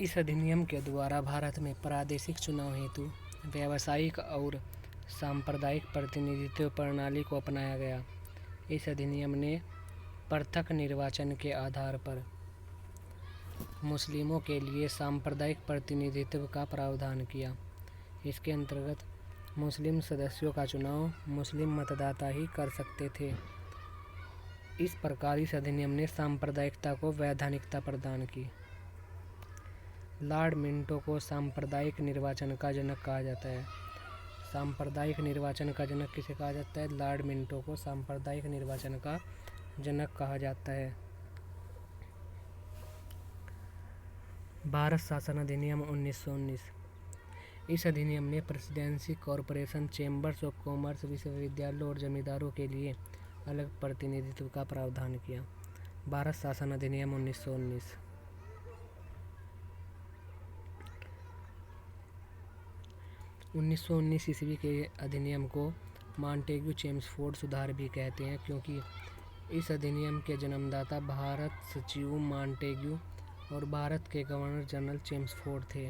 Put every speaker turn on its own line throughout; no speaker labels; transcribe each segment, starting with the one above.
इस अधिनियम के द्वारा भारत में प्रादेशिक चुनाव हेतु व्यावसायिक और सांप्रदायिक प्रतिनिधित्व प्रणाली को अपनाया गया। इस अधिनियम ने पृथक निर्वाचन के आधार पर मुस्लिमों के लिए सांप्रदायिक प्रतिनिधित्व का प्रावधान किया। इसके अंतर्गत मुस्लिम सदस्यों का चुनाव मुस्लिम मतदाता ही कर सकते थे। इस प्रकार इस अधिनियम ने सांप्रदायिकता को वैधानिकता प्रदान की। लॉर्ड मिंटो को सांप्रदायिक निर्वाचन का जनक कहा जाता है। सांप्रदायिक निर्वाचन का जनक किसे कहा जाता है? लॉर्ड मिंटो को सांप्रदायिक निर्वाचन का जनक कहा जाता है। भारत शासन अधिनियम 1919। इस अधिनियम ने presidency, corporation, chambers of commerce, विश्वविद्यालयों और जमींदारों के लिए अलग प्रतिनिधित्व का प्रावधान किया। भारत शासन अधिनियम 1919। 1919 ईस्वी के अधिनियम को मॉन्टेग्यू-चेम्सफोर्ड सुधार भी कहते हैं, क्योंकि इस अधिनियम के जन्मदाता भारत सचिव मॉन्टेग्यू और भारत के गवर्नर जनरल चेम्सफोर्ड थे।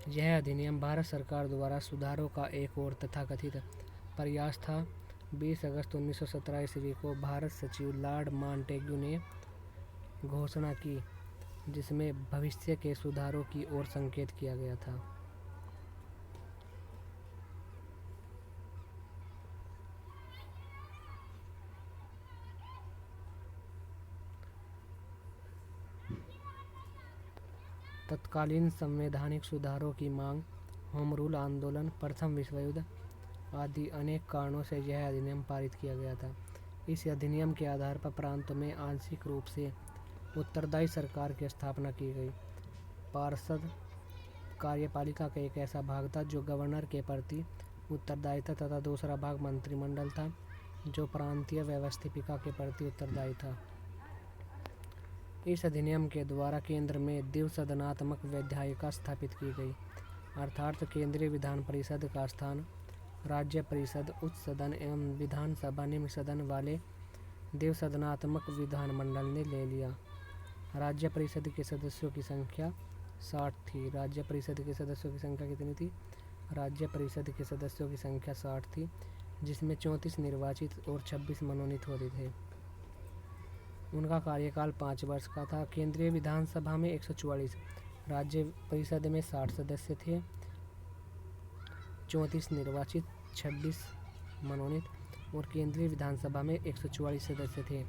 यह अधिनियम भारत सरकार द्वारा सुधारों का एक और तथाकथित प्रयास था। 20 अगस्त 1917 ईस्वी को भारत सचिव लॉर्ड मॉन्टेग्यू ने घोषणा की, जिसमें भविष्य के सुधारों की ओर संकेत किया गया था। तत्कालीन संवैधानिक सुधारों की मांग, होम रूल आंदोलन, प्रथम विश्व युद्ध आदि अनेक कारणों से यह अधिनियम पारित किया गया था। इस अधिनियम के आधार पर प्रांतों में आंशिक रूप से उत्तरदायी सरकार की स्थापना की गई। पार्षद कार्यपालिका का एक ऐसा भाग था जो गवर्नर के प्रति उत्तरदायी था, तथा दूसरा भाग मंत्रिमंडल था जो प्रांतीय व्यवस्थापिका के प्रति उत्तरदायी था। इस अधिनियम के द्वारा केंद्र में द्विसदनात्मक विधायिका स्थापित की गई, अर्थात केंद्रीय विधान परिषद का स्थान राज्य परिषद, उच्च सदन एवं विधानसभा निम्न सदन वाले द्विसदनात्मक विधानमंडल ने ले लिया। राज्य परिषद के सदस्यों की संख्या 60 थी। राज्य परिषद के सदस्यों की संख्या कितनी थी? राज्य परिषद के सदस्यों की संख्या 60 थी, जिसमें 34 निर्वाचित और 26 मनोनीत होते थे। उनका कार्यकाल 5 वर्ष का था। केंद्रीय विधानसभा में 144, राज्य परिषद में 60 सदस्य थे, 34 निर्वाचित, 26 मनोनीत, और केंद्रीय विधानसभा में 144 सदस्य थे,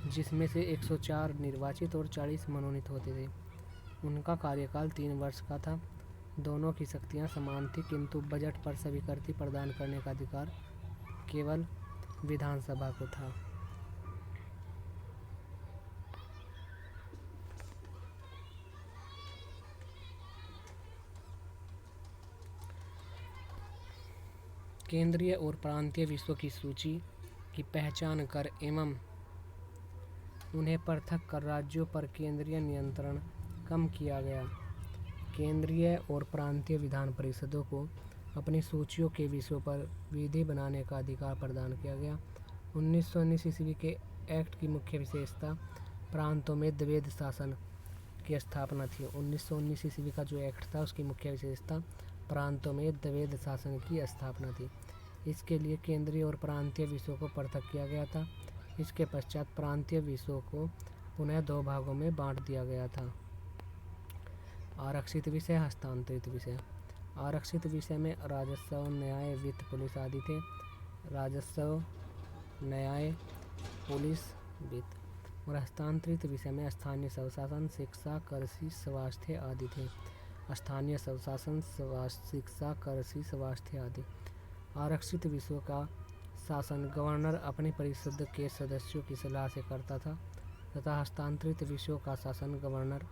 जिसमें से 104 निर्वाचित और 40 मनोनीत होते थे। उनका कार्यकाल 3 वर्ष का था। दोनों की शक्तियां समान थी, किंतु बजट पर स्वीकृति प्रदान करने का अधिकार केवल विधानसभा को था। केंद्रीय और प्रांतीय विषयों की सूची की पहचान कर एवं उन्हें पृथक कर राज्यों पर केंद्रीय नियंत्रण कम किया गया। केंद्रीय और प्रांतीय विधान परिषदों को अपनी सूचियों के विषयों पर विधि बनाने का अधिकार प्रदान किया गया। 1919 ईस्वी के एक्ट की मुख्य विशेषता प्रांतों में द्वैध शासन की स्थापना थी। 1919 ईस्वी का जो एक्ट था उसकी मुख्य विशेषता प्रांतों में द्वैध शासन की स्थापना थी। इसके लिए केंद्रीय और प्रांतीय विषयों को पृथक किया गया था। इसके पश्चात प्रांतीय विषयों को पुनः 2 भागों में बांट दिया गया था: आरक्षित विषय, हस्तांतरित विषय। आरक्षित विषय में राजस्व, न्याय, वित्त, पुलिस आदि थे। राजस्व, न्याय, पुलिस, वित्त। और हस्तांतरित विषय में स्थानीय स्वशासन, शिक्षा, कृषि, स्वास्थ्य आदि थे। स्थानीय स्वशासन, शिक्षा, कृषि, स्वास्थ्य आदि। आरक्षित विषयों का शासन गवर्नर अपनी परिषद के सदस्यों की सलाह से करता था, तथा हस्तांतरित विषयों का शासन गवर्नर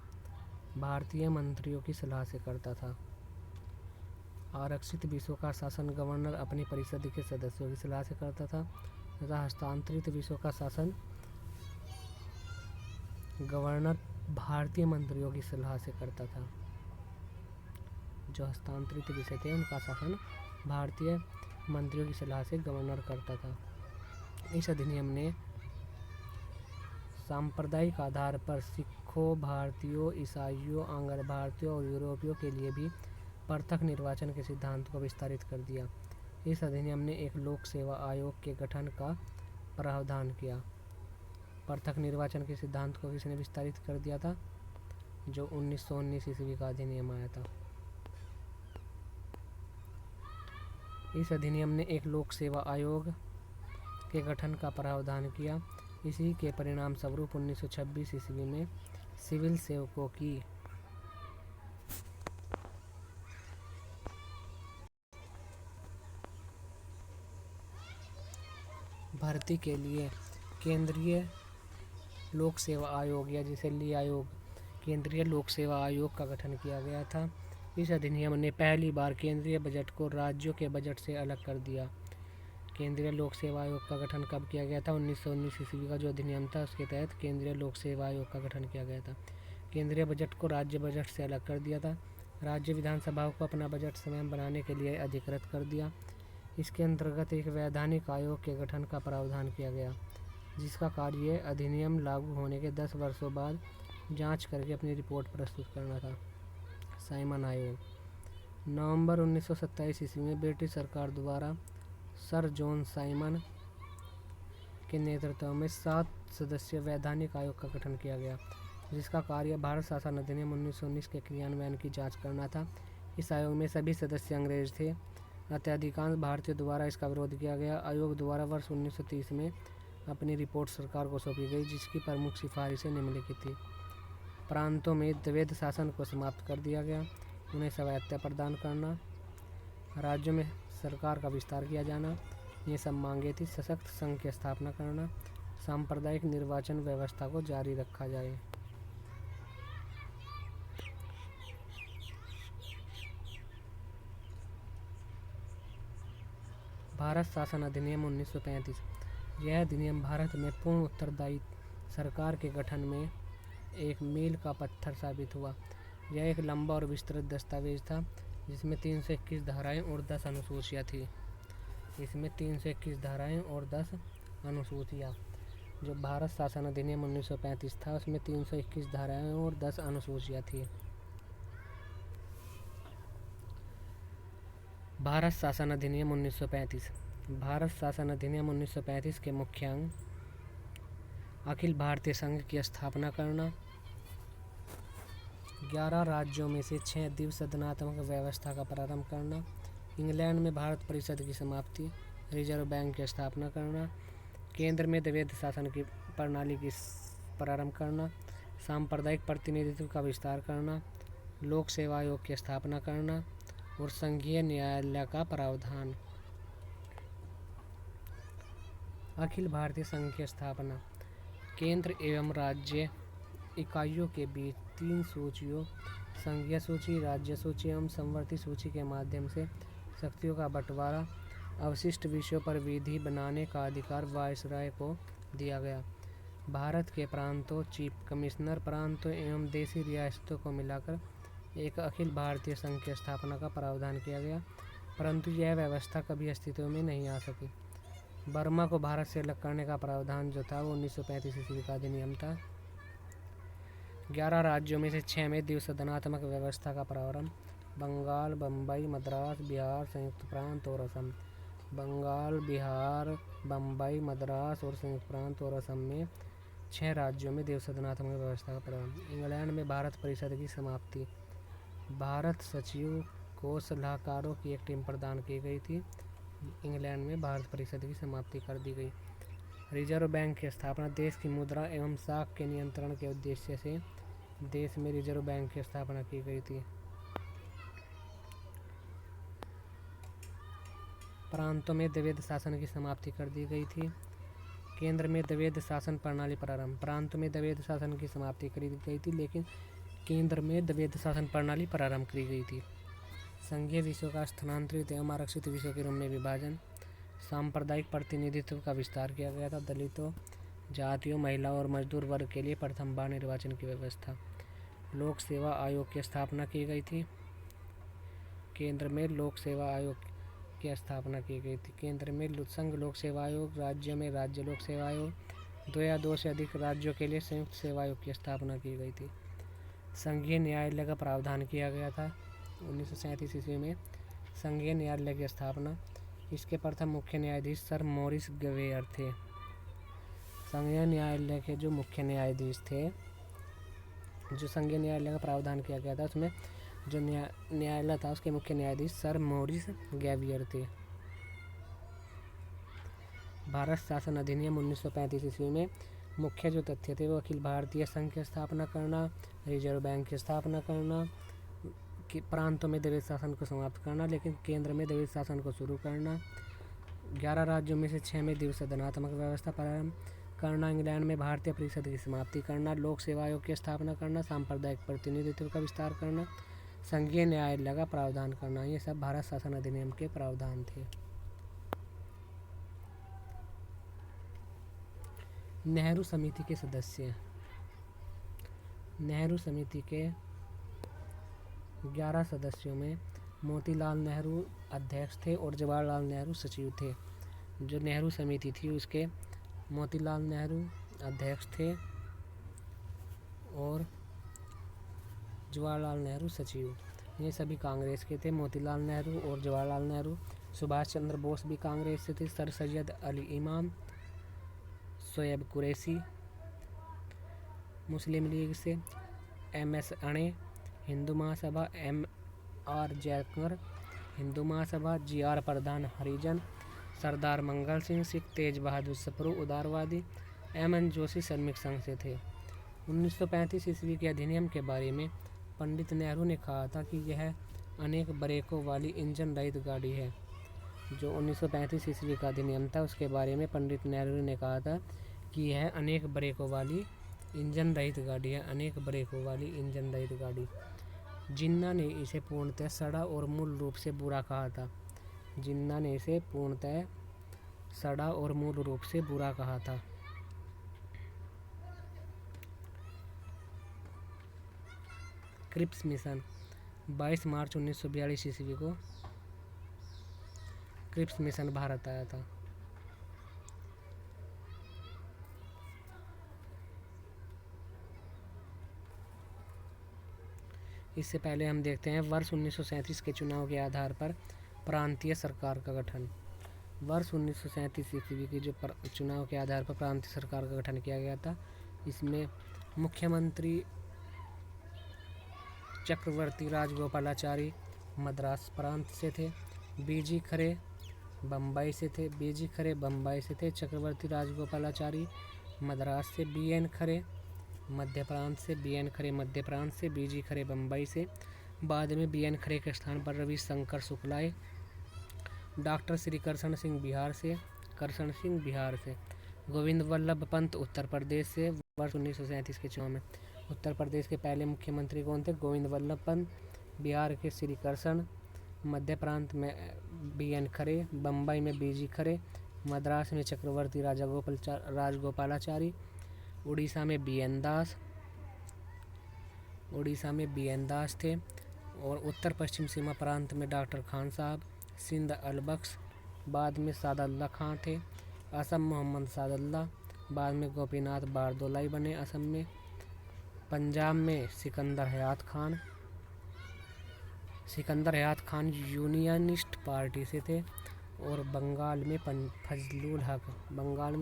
भारतीय मंत्रियों की सलाह से करता था। आरक्षित विषयों का शासन गवर्नर अपनी परिषद के सदस्यों की सलाह से करता था, तथा हस्तांतरित विषयों का शासन गवर्नर भारतीय मंत्रियों की सलाह से करता था। जो हस्तांतरित विषय थे उनका शासन भारतीय मंत्रियों की सलाह से गवर्नर करता था। इस अधिनियम ने सांप्रदायिक आधार पर सिखों, भारतीयों, ईसाइयों, आंग्ल भारतीयों और यूरोपियों के लिए भी पृथक निर्वाचन के सिद्धांत को विस्तारित कर दिया। इस अधिनियम ने एक लोक सेवा आयोग के गठन का प्रावधान किया। पृथक निर्वाचन के सिद्धांत को किसने विस्तारित कर दिया था? जो 1919 ईस्वी का अधिनियम आया था। इस अधिनियम ने एक लोक सेवा आयोग के गठन का प्रावधान किया। इसी के परिणाम स्वरूप 1926 ईस्वी में सिविल सेवकों की भर्ती के लिए केंद्रीय लोक सेवा आयोग या जिसे ली आयोग, केंद्रीय लोक सेवा आयोग का गठन किया गया था। इस अधिनियम ने पहली बार केंद्रीय बजट को राज्यों के बजट से अलग कर दिया। केंद्रीय लोक सेवा आयोग का गठन कब किया गया था? 1919 ईस्वी का जो अधिनियम था उसके तहत केंद्रीय लोक सेवा आयोग का गठन किया गया था। केंद्रीय बजट को राज्य बजट से अलग कर दिया था। राज्य विधानसभाओं को अपना बजट स्वयं बनाने के लिए अधिकृत कर दिया। इसके अंतर्गत एक वैधानिक आयोग के गठन का प्रावधान किया गया, जिसका कार्य अधिनियम लागू होने के 10 वर्षों बाद जांच करके अपनी रिपोर्ट प्रस्तुत करना था। साइमन आयोग। नवंबर 1927 ईस्वी में ब्रिटिश सरकार द्वारा सर जॉन साइमन के नेतृत्व में 7 सदस्यीय वैधानिक आयोग का गठन किया गया, जिसका कार्य भारत शासन अधिनियम 1919 के क्रियान्वयन की जांच करना था। इस आयोग में सभी सदस्य अंग्रेज थे। अत्यधिकांश भारतीयों द्वारा इसका विरोध किया गया। आयोग द्वारा वर्ष 1930 में अपनी रिपोर्ट सरकार को सौंपी गई, जिसकी प्रमुख सिफारिशें निम्नलिखित थी। प्रांतों में द्वैध शासन को समाप्त कर दिया गया, उन्हें स्वायत्तता प्रदान करना, राज्यों में सरकार का विस्तार किया जाना, ये सब मांगे थी। सशक्त संघ की स्थापना करना, सांप्रदायिक निर्वाचन व्यवस्था को जारी रखा जाए। भारत शासन अधिनियम 1935। यह अधिनियम भारत में पूर्ण उत्तरदायी सरकार के गठन में एक मील का पत्थर साबित हुआ। यह एक लंबा और विस्तृत दस्तावेज था, जिसमें 321 धाराएं और 10 अनुसूचियाँ थी। इसमें 321 धाराएं और 10 अनुसूचियाँ। जो भारत शासन अधिनियम 1935 था उसमें 321 धाराएं और 10 अनुसूचियाँ थी। भारत शासन अधिनियम 1935। भारत शासन अधिनियम 1935 के मुख्य अंग: अखिल भारतीय संघ की स्थापना करना, 11 राज्यों में से 6 द्विसदनात्मक व्यवस्था का प्रारंभ करना, इंग्लैंड में भारत परिषद की समाप्ति, रिजर्व बैंक की स्थापना करना, केंद्र में द्वैध शासन की प्रणाली की प्रारंभ करना, सांप्रदायिक प्रतिनिधित्व का विस्तार करना, लोक सेवा आयोग की स्थापना करना और संघीय न्यायालय का प्रावधान। अखिल भारतीय संघ की स्थापना। केंद्र एवं राज्य इकाइयों के बीच 3 सूचियों, संघीय सूची, राज्य सूची एवं समवर्ती सूची के माध्यम से शक्तियों का बंटवारा, अवशिष्ट विषयों पर विधि बनाने का अधिकार वायसराय को दिया गया। भारत के प्रांतों, चीफ कमिश्नर प्रांतों एवं देशी रियासतों को मिलाकर एक अखिल भारतीय संघ की स्थापना का प्रावधान किया गया, परंतु यह व्यवस्था कभी अस्तित्व में नहीं आ सकी। बर्मा को भारत से अलग करने का प्रावधान जो था वो 1935 ईस्वी का अधिनियम था। 11 राज्यों में से 6 में द्विसदनात्मक व्यवस्था का प्रारंभ। बंगाल, बम्बई, मद्रास, बिहार, संयुक्त प्रांत और असम। बंगाल, बिहार, बम्बई, मद्रास और संयुक्त प्रांत और असम में 6 राज्यों में द्विसदनात्मक व्यवस्था का प्रारंभ। इंग्लैंड में भारत परिषद की समाप्ति। भारत सचिव को सलाहकारों की एक टीम प्रदान की गई थी। इंग्लैंड में भारत परिषद की समाप्ति कर दी गई। रिजर्व बैंक की स्थापना। देश की मुद्रा एवं साख के नियंत्रण के उद्देश्य से देश में रिजर्व बैंक की स्थापना की गई थी। प्रांतों में द्वैध शासन की समाप्ति कर दी गई थी। केंद्र में द्वैध शासन प्रणाली प्रारंभ। प्रांतों में द्वैध शासन की समाप्ति कर दी गई थी, लेकिन केंद्र में द्वैध शासन प्रणाली प्रारंभ की गई थी। संघीय विषयों का स्थानांतरित एवं आरक्षित विषयों के रूप में विभाजन। सांप्रदायिक प्रतिनिधित्व का विस्तार किया गया था। दलितों, जातियों, महिलाओं और मजदूर वर्ग के लिए प्रथम बार निर्वाचन की व्यवस्था। लोक सेवा आयोग की स्थापना की गई थी। केंद्र में लोक सेवा आयोग की स्थापना की गई थी। केंद्र में संघ लोक सेवा आयोग, राज्य में राज्य लोक सेवा आयोग, 2 या 2 से अधिक राज्यों के लिए संयुक्त सेवा आयोग की स्थापना की गई थी। संघीय न्यायालय का प्रावधान किया गया था 1937 ईस्वी में संघीय न्यायालय की स्थापना। इसके प्रथम मुख्य न्यायाधीश सर मॉरिस गवेयर थे। संघीय न्यायालय के जो मुख्य न्यायाधीश थे, जो संघीय न्यायालय का प्रावधान किया गया था उसमें जो न्यायालय था उसके मुख्य न्यायाधीश सर मॉरिस गवेयर थे। भारत शासन अधिनियम 1935 ईस्वी में मुख्य जो तथ्य थे वो अखिल भारतीय संघ की स्थापना करना, रिजर्व बैंक की स्थापना करना, कि प्रांतों में द्वैध शासन को समाप्त करना लेकिन केंद्र में द्वैध शासन को शुरू करना, 11 राज्यों में से 6 में द्विसदनात्मक व्यवस्था प्रारंभ करना, इंग्लैंड में भारतीय परिषद की समाप्ति करना, लोक सेवा आयोग की स्थापना करना, सांप्रदायिक प्रतिनिधित्व का विस्तार करना, संघीय न्यायालय का प्रावधान करना, ये सब भारत शासन अधिनियम के प्रावधान थे। नेहरू समिति के सदस्य। नेहरू समिति के 11 सदस्यों में मोतीलाल नेहरू अध्यक्ष थे और जवाहरलाल नेहरू सचिव थे। जो नेहरू समिति थी उसके मोतीलाल नेहरू अध्यक्ष थे और जवाहरलाल नेहरू सचिव। ये सभी कांग्रेस के थे, मोतीलाल नेहरू और जवाहरलाल नेहरू। सुभाष चंद्र बोस भी कांग्रेस से थे। सर सैयद अली इमाम, शोएब कुरैशी मुस्लिम लीग से, MS अणे हिंदू महासभा, MR जयकर हिंदू महासभा, GR प्रधान हरिजन, सरदार मंगल सिंह सिख, तेज बहादुर सप्रू उदारवादी, MN जोशी श्रमिक संघ से थे। 1935 ईस्वी के अधिनियम के बारे में पंडित नेहरू ने कहा था कि यह अनेक ब्रेकों वाली इंजन रहित गाड़ी है। जो 1935 ईस्वी का अधिनियम था उसके बारे में पंडित नेहरू ने कहा था कि यह अनेक ब्रेकों वाली इंजन रहित गाड़ी है, अनेक ब्रेकों वाली इंजन रहित गाड़ी। जिन्ना ने इसे पूर्णतः सड़ा और मूल रूप से बुरा कहा था। जिन्ना ने इसे पूर्णतः सड़ा और मूल रूप से बुरा कहा था। क्रिप्स मिशन 22 मार्च 1942 ईस्वी को क्रिप्स मिशन भारत आया था। इससे पहले हम देखते हैं वर्ष 1937 के चुनाव के आधार पर प्रांतीय सरकार का गठन। वर्ष 1937 ईस्वी की जो चुनाव के आधार पर प्रांतीय सरकार का गठन किया गया था, इसमें मुख्यमंत्री चक्रवर्ती राजगोपालाचारी मद्रास प्रांत से थे। बीजी खरे बम्बई से थे। चक्रवर्ती राजगोपालाचारी मद्रास से। BN खरे मध्य प्रांत से। BG खरे बम्बई से। बाद में BN खरे के स्थान पर रविशंकर शुक्ल आए। डॉक्टर श्री करण सिंह बिहार से। गोविंद वल्लभ पंत उत्तर प्रदेश से। वर्ष 1937 के चुनाव में उत्तर प्रदेश के पहले मुख्यमंत्री कौन थे? गोविंद वल्लभ पंत। बिहार के श्री करण, मध्य प्रांत में BN खरे, बम्बई में BG खरे, मद्रास में चक्रवर्ती राजगोपालाचारी, उड़ीसा में BN दास थे और उत्तर पश्चिम सीमा प्रांत में डॉक्टर खान साहब, सिंध अलबख्श, बाद में सादुल्ला खां थे। असम मोहम्मद सादुल्ला, बाद में गोपीनाथ बारदोलाई बने असम में। पंजाब में सिकंदर हयात खान यूनियनिस्ट पार्टी से थे और बंगाल में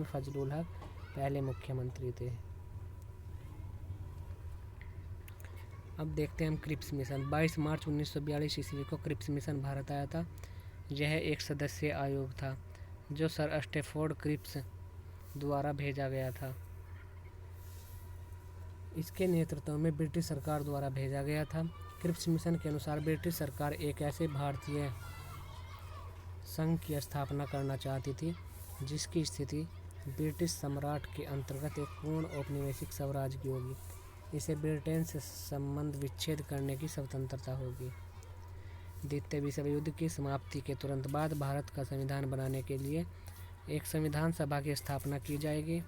फजलुल हक पहले मुख्यमंत्री थे। अब देखते हैं हम क्रिप्स मिशन। 22 मार्च 1942 ईस्वी को क्रिप्स मिशन भारत आया था। यह एक सदस्यीय आयोग था जो सर स्टैफोर्ड क्रिप्स द्वारा भेजा गया था। इसके नेतृत्व में ब्रिटिश सरकार द्वारा भेजा गया था। क्रिप्स मिशन के अनुसार ब्रिटिश सरकार एक ऐसे भारतीय संघ की स्थापना करना चाहती थी जिसकी स्थिति ब्रिटिश सम्राट के अंतर्गत एक पूर्ण औपनिवेशिक स्वराज्य की होगी। इसे ब्रिटेन से संबंध विच्छेद करने की स्वतंत्रता होगी। द्वितीय विश्व युद्ध की समाप्ति के तुरंत बाद भारत का संविधान बनाने के लिए एक संविधान सभा की स्थापना की जाएगी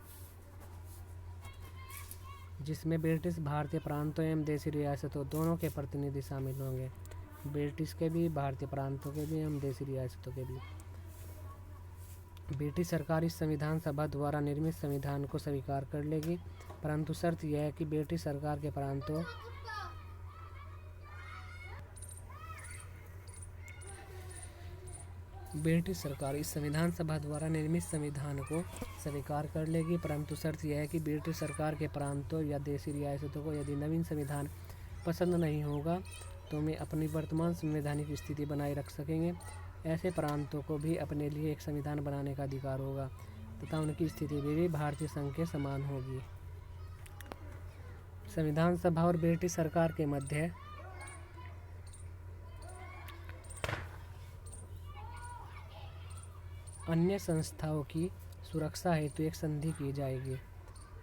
जिसमें ब्रिटिश भारतीय प्रांतों एवं देशी रियासतों दोनों के प्रतिनिधि शामिल होंगे। ब्रिटिश के भी, भारतीय प्रांतों के भी एवं देशी रियासतों के भी। ब्रिटिश सरकार इस संविधान सभा द्वारा निर्मित संविधान को स्वीकार कर लेगी, परंतु शर्त यह है कि ब्रिटिश सरकार के प्रांतों ब्रिटिश सरकार इस संविधान सभा द्वारा निर्मित संविधान को स्वीकार कर लेगी, परंतु शर्त यह है कि ब्रिटिश सरकार के प्रांतों या देशी रियासतों को यदि नवीन संविधान पसंद नहीं होगा तो वे अपनी वर्तमान संवैधानिक स्थिति बनाए रख सकेंगे। ऐसे प्रांतों को भी अपने लिए एक संविधान बनाने का अधिकार होगा तथा उनकी स्थिति भी भारतीय संघ के समान होगी। संविधान सभा और ब्रिटिश सरकार के मध्य अन्य संस्थाओं की सुरक्षा हेतु एक संधि की जाएगी।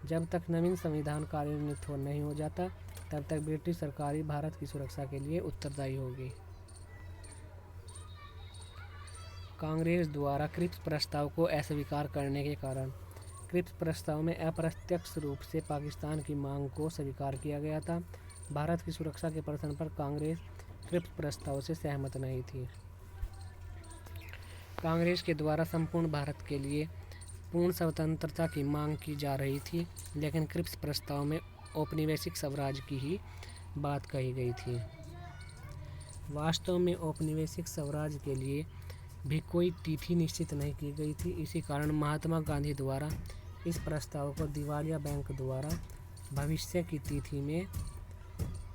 जब तक नवीन संविधान कार्यान्वित नहीं हो जाता तब तक ब्रिटिश सरकार ही भारत की सुरक्षा के लिए उत्तरदायी होगी। कांग्रेस द्वारा क्रिप्स प्रस्ताव को अस्वीकार करने के कारण क्रिप्स प्रस्ताव में अप्रत्यक्ष रूप से पाकिस्तान की मांग को स्वीकार किया गया था। भारत की सुरक्षा के प्रश्न पर कांग्रेस क्रिप्स प्रस्ताव से सहमत नहीं थी। कांग्रेस के द्वारा संपूर्ण भारत के लिए पूर्ण स्वतंत्रता की मांग की जा रही थी, लेकिन क्रिप्स प्रस्ताव में औपनिवेशिक स्वराज की ही बात कही गई थी। वास्तव में औपनिवेशिक स्वराज के लिए भी कोई तिथि निश्चित नहीं की गई थी। इसी कारण महात्मा गांधी द्वारा इस प्रस्ताव को दिवालिया बैंक द्वारा भविष्य की तिथि में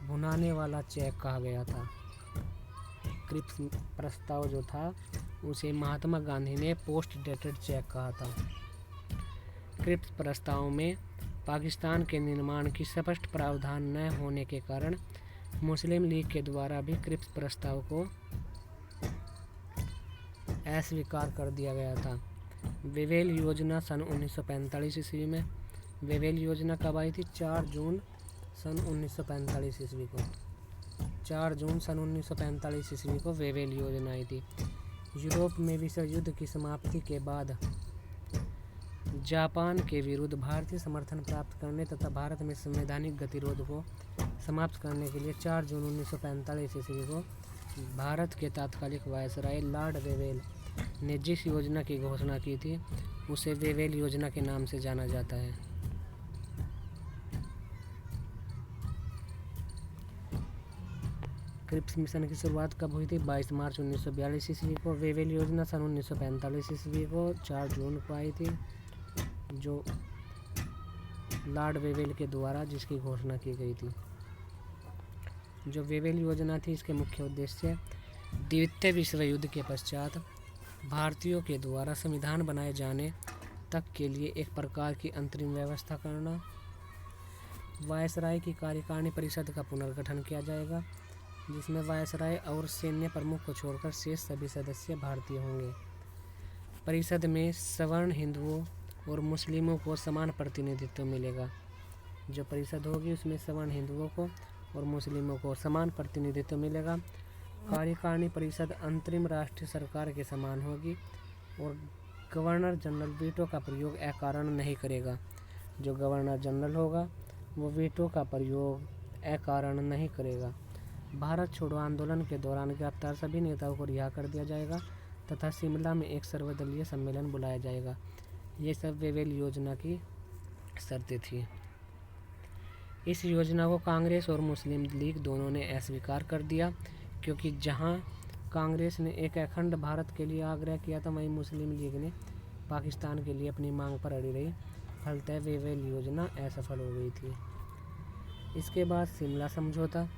भुनाने वाला चेक कहा गया था। क्रिप्स प्रस्ताव जो था उसे महात्मा गांधी ने पोस्ट डेटेड चेक कहा था। क्रिप्स प्रस्ताव में पाकिस्तान के निर्माण की स्पष्ट प्रावधान न होने के कारण मुस्लिम लीग के द्वारा भी क्रिप्स प्रस्ताव को अस्वीकार कर दिया गया था। वेवेल योजना सन 1945 ईस्वी में वेवेल योजना कब आई थी? 4 जून सन 1945 ईस्वी को 4 जून सन 1945 ईस्वी को वेवेल योजना आई थी। यूरोप में विश्व युद्ध की समाप्ति के बाद जापान के विरुद्ध भारतीय समर्थन प्राप्त करने तथा भारत में संवैधानिक गतिरोध को समाप्त करने के लिए 4 जून 1945 ईस्वी को भारत के तात्कालिक वायसराय लॉर्ड वेवेल ने जिस योजना की घोषणा की थी उसे वेवेल योजना के नाम से जाना जाता है। क्रिप्स मिशन की शुरुआत कब हुई थी? 22 मार्च 1942 ईस्वी को। वेवेल योजना सन 1945 ईस्वी को 4 जून को आई थी, जो लॉर्ड वेवेल के द्वारा जिसकी घोषणा की गई थी। जो वेवेल योजना थी इसके मुख्य उद्देश्य द्वितीय विश्व युद्ध के पश्चात भारतीयों के द्वारा संविधान बनाए जाने तक के लिए एक प्रकार की अंतरिम व्यवस्था करना। वायसराय की कार्यकारिणी परिषद का पुनर्गठन किया जाएगा, जिसमें वायसराय और सैन्य प्रमुख को छोड़कर शेष सभी सदस्य भारतीय होंगे। परिषद में सवर्ण हिंदुओं और मुस्लिमों को समान प्रतिनिधित्व मिलेगा। जो परिषद होगी उसमें सवर्ण हिंदुओं को और मुस्लिमों को समान प्रतिनिधित्व मिलेगा। कार्यकारिणी परिषद अंतरिम राष्ट्रीय सरकार के समान होगी और गवर्नर जनरल वीटो का प्रयोग अकारण नहीं करेगा। जो गवर्नर जनरल होगा वो वीटो का प्रयोग अकारण नहीं करेगा। भारत छोड़ो आंदोलन के दौरान गिरफ्तार सभी नेताओं को रिहा कर दिया जाएगा तथा शिमला में एक सर्वदलीय सम्मेलन बुलाया जाएगा। ये सब वेवेल योजना की शर्तें थी। इस योजना को कांग्रेस और मुस्लिम लीग दोनों ने अस्वीकार कर दिया, क्योंकि जहां कांग्रेस ने एक अखंड भारत के लिए आग्रह किया था वहीं मुस्लिम लीग ने पाकिस्तान के लिए अपनी मांग पर अड़ी रही। फलतः वेवेल योजना असफल हो गई थी। इसके बाद शिमला समझौता।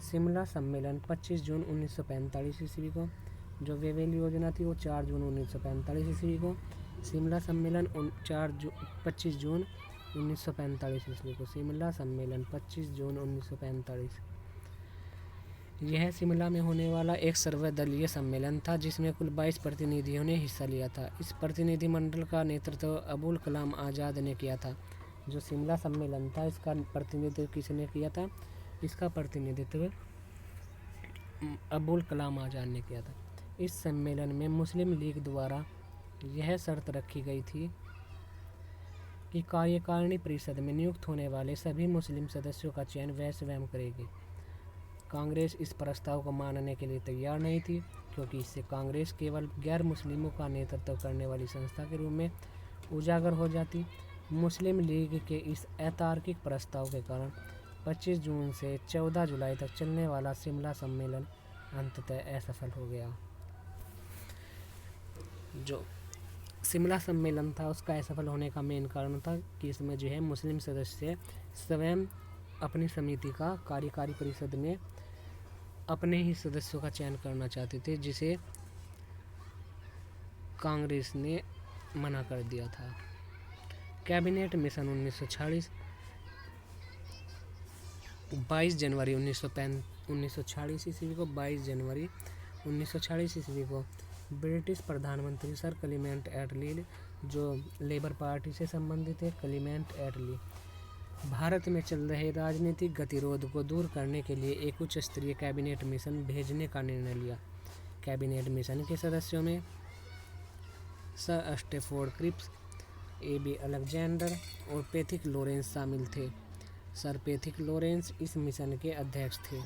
शिमला सम्मेलन 25 जून 1945 ईस्वी को। जो वेवेल योजना थी वो 4 जून 1945 ईस्वी को। शिमला सम्मेलन 25 जून 1945 ईस्वी को। शिमला सम्मेलन 25 जून 1945। यह शिमला में होने वाला एक सर्वदलीय सम्मेलन था जिसमें कुल 22 प्रतिनिधियों ने हिस्सा लिया था। इस प्रतिनिधिमंडल का नेतृत्व अबुल कलाम आज़ाद ने किया था। जो शिमला सम्मेलन था इसका प्रतिनिधित्व किसने किया था? इसका प्रतिनिधित्व अबुल कलाम आज़ाद ने किया था। इस सम्मेलन में मुस्लिम लीग द्वारा यह शर्त रखी गई थी कि कार्यकारिणी परिषद में नियुक्त होने वाले सभी मुस्लिम सदस्यों का चयन वह स्वयं करेगी। कांग्रेस इस प्रस्ताव को मानने के लिए तैयार नहीं थी, क्योंकि इससे कांग्रेस केवल गैर मुस्लिमों का नेतृत्व करने वाली संस्था के रूप में उजागर हो जाती। मुस्लिम लीग के इस अतार्किक प्रस्ताव के कारण 25 जून से 14 जुलाई तक चलने वाला शिमला सम्मेलन अंततः असफल हो गया। जो शिमला सम्मेलन था उसका असफल होने का मेन कारण था कि इसमें जो है मुस्लिम सदस्य स्वयं अपनी समिति का कार्यकारी परिषद में अपने ही सदस्यों का चयन करना चाहते थे, जिसे कांग्रेस ने मना कर दिया था। कैबिनेट मिशन 1946 22 जनवरी 1946 ईस्वी को 22 जनवरी 1946 ईस्वी को ब्रिटिश प्रधानमंत्री सर क्लीमेंट एटली, जो लेबर पार्टी से संबंधित है, क्लीमेंट एटली, भारत में चल रहे राजनीतिक गतिरोध को दूर करने के लिए एक उच्च स्तरीय कैबिनेट मिशन भेजने का निर्णय लिया। कैबिनेट मिशन के सदस्यों में sir Stafford Cripps, A B. Alexander और पैथिक लॉरेंस शामिल थे। सर पैथिक लॉरेंस इस मिशन के अध्यक्ष थे।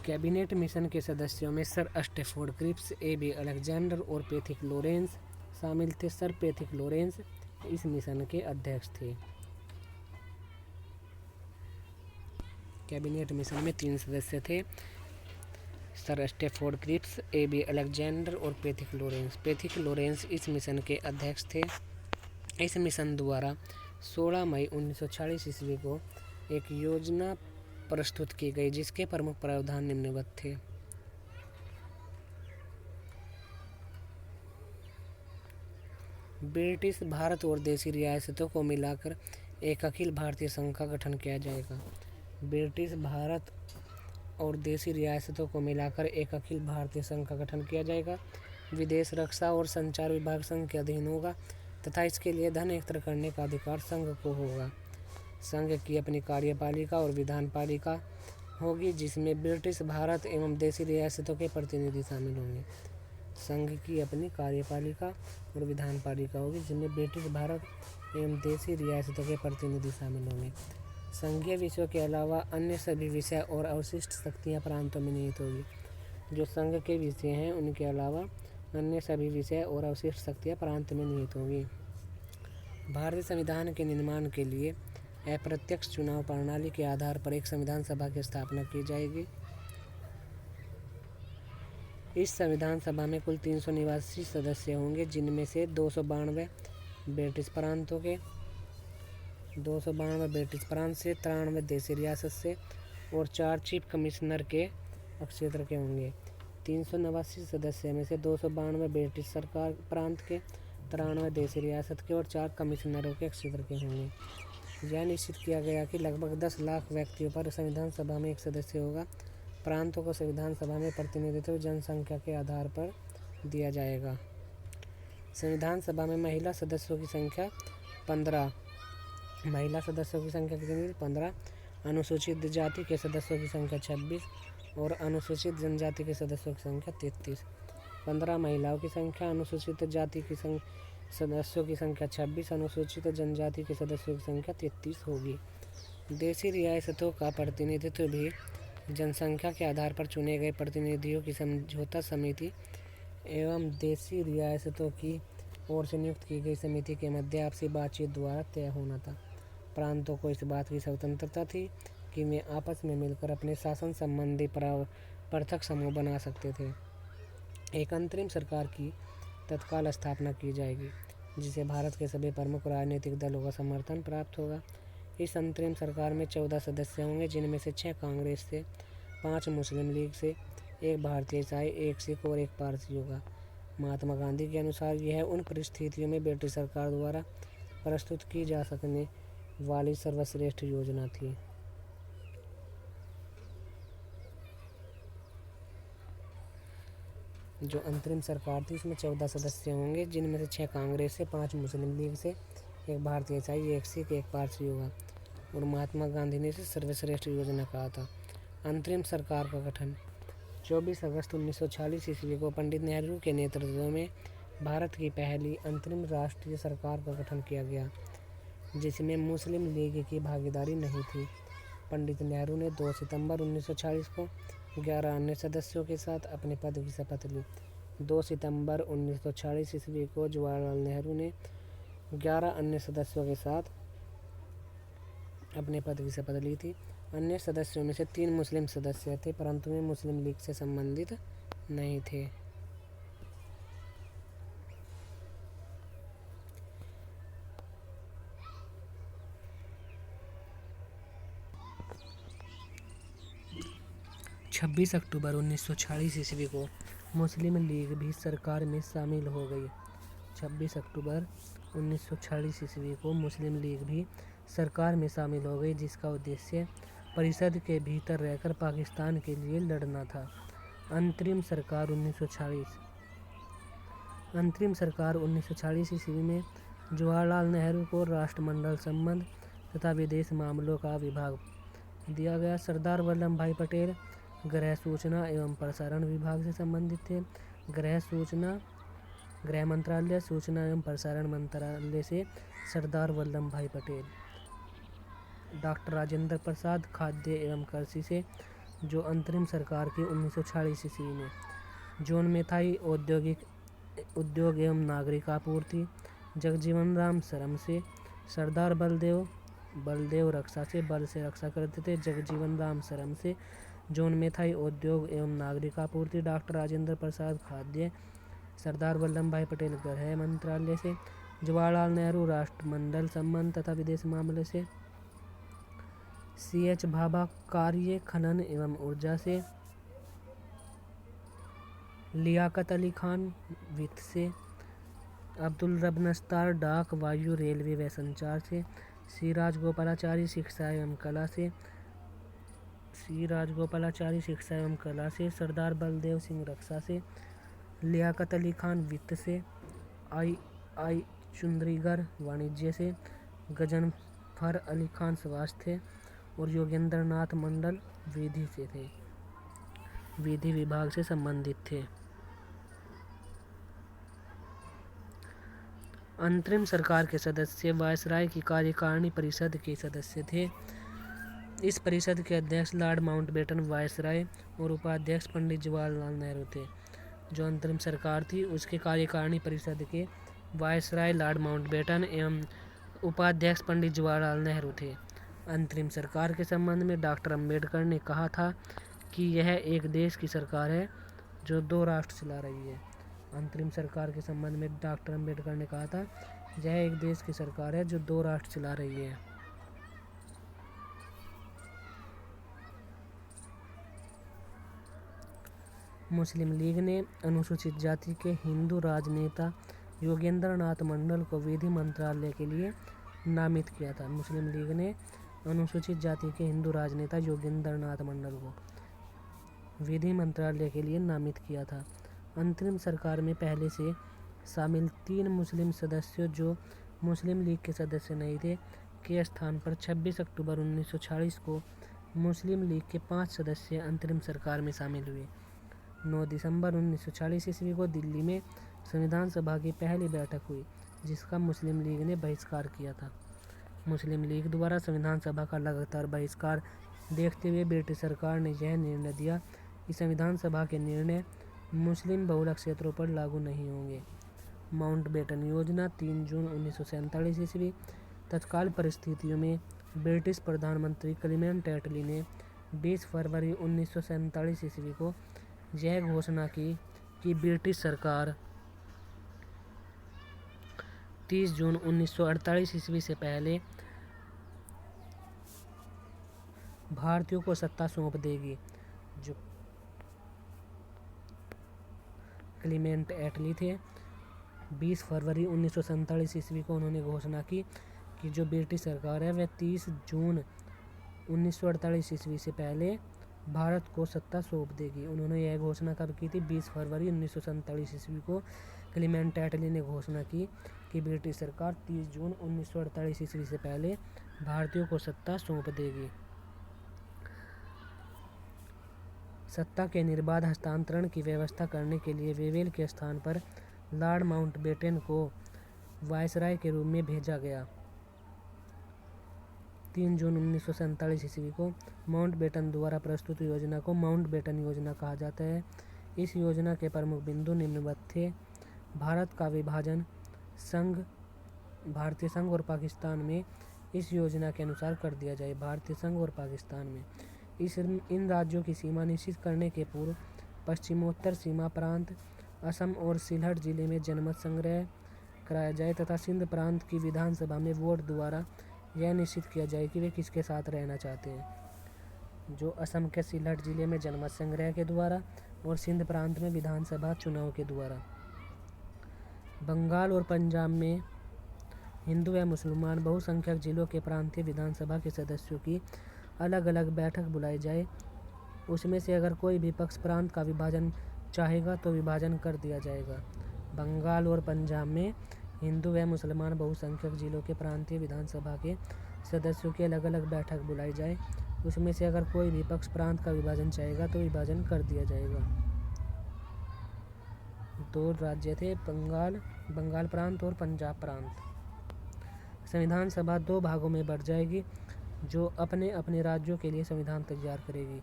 कैबिनेट मिशन के सदस्यों में sir Stafford Cripps, A B. Alexander और पैथिक लॉरेंस शामिल थे। सर पैथिक लॉरेंस इस मिशन के अध्यक्ष थे। कैबिनेट मिशन में 3 सदस्य थे, sir Stafford Cripps, A B. Alexander और पैथिक लॉरेंस। पैथिक लॉरेंस इस मिशन के अध्यक्ष थे। इस मिशन द्वारा 16 मई 1946 ईस्वी को एक योजना प्रस्तुत की गई, जिसके प्रमुख प्रावधान निम्नवत थे। ब्रिटिश भारत और देशी रियासतों को मिलाकर एक अखिल भारतीय संघ का गठन किया जाएगा। ब्रिटिश भारत और देशी रियासतों को मिलाकर एक अखिल भारतीय संघ का गठन किया जाएगा। विदेश, रक्षा और संचार विभाग संघ के अधीन होगा तथा इसके लिए धन एकत्र करने का अधिकार संघ को होगा। संघ की अपनी कार्यपालिका और विधानपालिका होगी, जिसमें ब्रिटिश भारत एवं देशी रियासतों के प्रतिनिधि शामिल होंगे। संघ की अपनी कार्यपालिका और विधानपालिका होगी, जिसमें ब्रिटिश भारत एवं देशी रियासतों के प्रतिनिधि शामिल होंगे। संघीय विषयों के अलावा अन्य सभी विषय और अवशिष्ट शक्तियाँ प्रांतों में निहित होगी। जो संघ के विषय हैं उनके अलावा अन्य सभी विषय और अवशिष्ट शक्तियाँ प्रांत में निहित होंगी। भारतीय संविधान के निर्माण के लिए अप्रत्यक्ष चुनाव प्रणाली के आधार पर एक संविधान सभा की स्थापना की जाएगी। इस संविधान सभा में कुल 389 सदस्य होंगे, जिनमें से 292 ब्रिटिश प्रांतों के, 292 ब्रिटिश प्रांत से, 93 देशी रियासत से और 4 चीफ कमिश्नर के क्षेत्र के होंगे। 389 सदस्य में से 292 ब्रिटिश सरकार प्रांत के, 93 देशी रियासत के और 4 कमिश्नरों के क्षेत्र के होंगे। यह निश्चित किया गया कि लगभग 10 लाख व्यक्तियों पर संविधान सभा में एक सदस्य होगा। प्रांतों को संविधान सभा में प्रतिनिधित्व जनसंख्या के आधार पर दिया जाएगा। संविधान सभा में महिला सदस्यों की संख्या 15, महिला सदस्यों की संख्या कितनी? 15, अनुसूचित जाति के सदस्यों की संख्या 26 और अनुसूचित जनजाति के सदस्यों की संख्या 33। 15 महिलाओं की संख्या, अनुसूचित जाति की सदस्यों की संख्या 26, अनुसूचित जनजाति के सदस्यों की संख्या 33 होगी। देशी रियासतों का प्रतिनिधित्व भी जनसंख्या के आधार पर चुने गए प्रतिनिधियों की समझौता समिति एवं देशी रियासतों की ओर से नियुक्त की गई समिति के मध्य आपसी बातचीत द्वारा तय होना था। प्रांतों को इस बात की स्वतंत्रता थी कि वे आपस में मिलकर अपने शासन संबंधी पृथक समूह बना सकते थे। एक अंतरिम सरकार की तत्काल स्थापना की जाएगी, जिसे भारत के सभी प्रमुख राजनीतिक दलों का समर्थन प्राप्त होगा। इस अंतरिम सरकार में 14 सदस्य होंगे, जिनमें से 6 कांग्रेस से, 5 मुस्लिम लीग से, 1 भारतीय ईसाई, 1 सिख और 1 पारसी होगा। महात्मा गांधी के अनुसार यह उन परिस्थितियों में ब्रिटिश सरकार द्वारा प्रस्तुत की जा सकने वाली सर्वश्रेष्ठ योजना थी। जो अंतरिम सरकार थी उसमें 14 सदस्य होंगे, जिनमें से 6 कांग्रेस से, 5 मुस्लिम लीग से, 1 भारतीय ईसाई, 1 सिख, 1 पारसी होगा। और महात्मा गांधी ने इसे सर्वश्रेष्ठ योजना कहा था। अंतरिम सरकार का गठन 24 अगस्त 1946 ईस्वी को पंडित नेहरू के नेतृत्व में भारत की पहली अंतरिम राष्ट्रीय सरकार का गठन किया गया, जिसमें मुस्लिम लीग की भागीदारी नहीं थी। पंडित नेहरू ने 2 सितंबर 1940 को 11 अन्य सदस्यों के साथ अपने पद की शपथ ली। 2 सितंबर 1940 ईस्वी को जवाहरलाल नेहरू ने 11 अन्य सदस्यों के साथ अपने पद की शपथ ली थी। अन्य सदस्यों में से 3 मुस्लिम सदस्य थे, परंतु वे मुस्लिम लीग से संबंधित नहीं थे। छब्बीस अक्टूबर 1940 ईस्वी को मुस्लिम लीग भी सरकार में शामिल हो गई। 26 अक्टूबर 1940 ईस्वी को मुस्लिम लीग भी सरकार में शामिल हो गई, जिसका उद्देश्य परिषद के भीतर रहकर पाकिस्तान के लिए लड़ना था। अंतरिम सरकार 1940 ईस्वी में जवाहरलाल नेहरू को राष्ट्रमंडल संबंध तथा विदेश मामलों का विभाग दिया गया। सरदार वल्लभ भाई पटेल गृह सूचना एवं प्रसारण विभाग से संबंधित थे। गृह मंत्रालय, सूचना एवं प्रसारण मंत्रालय से सरदार वल्लभ भाई पटेल। डॉक्टर राजेंद्र प्रसाद खाद्य एवं कृषि से, जो अंतरिम सरकार की 1940 ईस्वी में। जॉन मेथाई उद्योग एवं नागरिक आपूर्ति। जगजीवन राम श्रम से। सरदार बलदेव रक्षा से, बल से रक्षा करते थे। जगजीवन राम श्रम से। जॉन मेथाई उद्योग एवं नागरिक आपूर्ति। डॉक्टर राजेंद्र प्रसाद खाद्य। सरदार वल्लभ भाई पटेल गृह मंत्रालय से। जवाहरलाल नेहरू राष्ट्रमंडल संबंध तथा विदेश मामले से। C.H. भाभा कार्य, खनन एवं ऊर्जा से। लियाकत अली खान वित्त से। अब्दुल रब नस्तार डाक, वायु, रेलवे व संचार से। सी राजगोपालाचारी शिक्षा एवं कला से। सरदार बलदेव सिंह रक्षा से। लियाकत अली खान वित्त से। आई चुंद्रीगर वाणिज्य से। गजनफर अली खान स्वास्थ्य और योगेंद्र नाथ मंडल विधि से थे, विधि विभाग से संबंधित थे। अंतरिम सरकार के सदस्य वायसराय की कार्यकारिणी परिषद के सदस्य थे। इस परिषद के अध्यक्ष लॉर्ड माउंटबेटन वायसराय और उपाध्यक्ष पंडित जवाहरलाल नेहरू थे। जो अंतरिम सरकार थी उसके कार्यकारिणी परिषद के वायसराय लॉर्ड माउंटबेटन एवं उपाध्यक्ष पंडित जवाहरलाल नेहरू थे। अंतरिम सरकार के संबंध में डॉक्टर अंबेडकर ने कहा था कि यह एक देश की सरकार है जो 2 राष्ट्र चला रही है। अंतरिम सरकार के संबंध में डॉक्टर अंबेडकर ने कहा था यह एक देश की सरकार है जो 2 राष्ट्र चला रही है। मुस्लिम लीग ने अनुसूचित जाति के हिंदू राजनेता योगेंद्र नाथ मंडल को विधि मंत्रालय के लिए नामित किया था। मुस्लिम लीग ने अनुसूचित जाति के हिंदू राजनेता योगेंद्र नाथ मंडल को विधि मंत्रालय के लिए नामित किया था। अंतरिम सरकार में पहले से शामिल 3 मुस्लिम सदस्य जो मुस्लिम लीग के सदस्य नहीं थे के स्थान पर 26 अक्टूबर 1940 को मुस्लिम लीग के 5 सदस्य अंतरिम सरकार में शामिल हुए। 9 दिसंबर 1940 ईस्वी को दिल्ली में संविधान सभा की पहली बैठक हुई, जिसका मुस्लिम लीग ने बहिष्कार किया था। मुस्लिम लीग द्वारा संविधान सभा का लगातार बहिष्कार देखते हुए ब्रिटिश सरकार ने यह निर्णय दिया कि संविधान सभा के निर्णय मुस्लिम बहुल क्षेत्रों पर लागू नहीं होंगे। माउंटबेटन योजना 3 जून 1947 ईस्वी। तत्काल परिस्थितियों में ब्रिटिश प्रधानमंत्री क्लेमेंट एटली ने 20 फरवरी 1947 ईस्वी को यह घोषणा की कि ब्रिटिश सरकार 30 जून 1948 ईस्वी से पहले भारतीयों को सत्ता सौंप देगी। जो क्लेमेंट एटली थे, 20 फरवरी 1947 ईस्वी को उन्होंने घोषणा की कि जो ब्रिटिश सरकार है वह 30 जून 1948 ईस्वी से पहले भारत को सत्ता सौंप देगी। उन्होंने यह घोषणा कब की थी? 20 फरवरी 1947 ईस्वी को क्लेमेंट एटली ने घोषणा की कि ब्रिटिश सरकार 30 जून 1948 ईस्वी से पहले भारतीयों को सत्ता सौंप देगी। सत्ता के निर्बाध हस्तांतरण की व्यवस्था करने के लिए वेवेल के स्थान पर लॉर्ड माउंटबेटन को वायसराय के रूप में भेजा गया। 3 जून 1947 ईस्वी को माउंटबेटन द्वारा प्रस्तुत योजना को माउंटबेटन योजना कहा जाता है। इस योजना के प्रमुख बिंदु निम्नवत थे: भारत का विभाजन, भारतीय संघ और पाकिस्तान में इस योजना के अनुसार कर दिया जाए। भारतीय संघ और पाकिस्तान में इन राज्यों की सीमा निश्चित करने के पूर्व पश्चिमोत्तर सीमा प्रांत असम और सिलहट जिले में जनमत संग्रह कराया जाए तथा सिंध प्रांत की विधानसभा में वोट द्वारा यह निश्चित किया जाए कि वे किसके साथ रहना चाहते हैं। जो असम के सिलहट जिले में जनमत संग्रह के द्वारा और सिंध प्रांत में विधानसभा चुनाव के द्वारा। बंगाल और पंजाब में हिंदू व मुसलमान बहुसंख्यक जिलों के प्रांतीय विधानसभा के सदस्यों की अलग अलग बैठक बुलाई जाए। उसमें से अगर कोई भी पक्ष प्रांत का विभाजन चाहेगा तो विभाजन कर दिया जाएगा। बंगाल और पंजाब में हिंदू व मुसलमान बहुसंख्यक जिलों के प्रांतीय विधानसभा के सदस्यों की अलग अलग बैठक बुलाई जाए। उसमें से अगर कोई भी पक्ष प्रांत का विभाजन चाहेगा तो विभाजन कर दिया जाएगा। 2 राज्य थे, बंगाल प्रांत और पंजाब प्रांत। संविधान सभा 2 भागों में बढ़ जाएगी, जो अपने अपने राज्यों के लिए संविधान तैयार करेगी।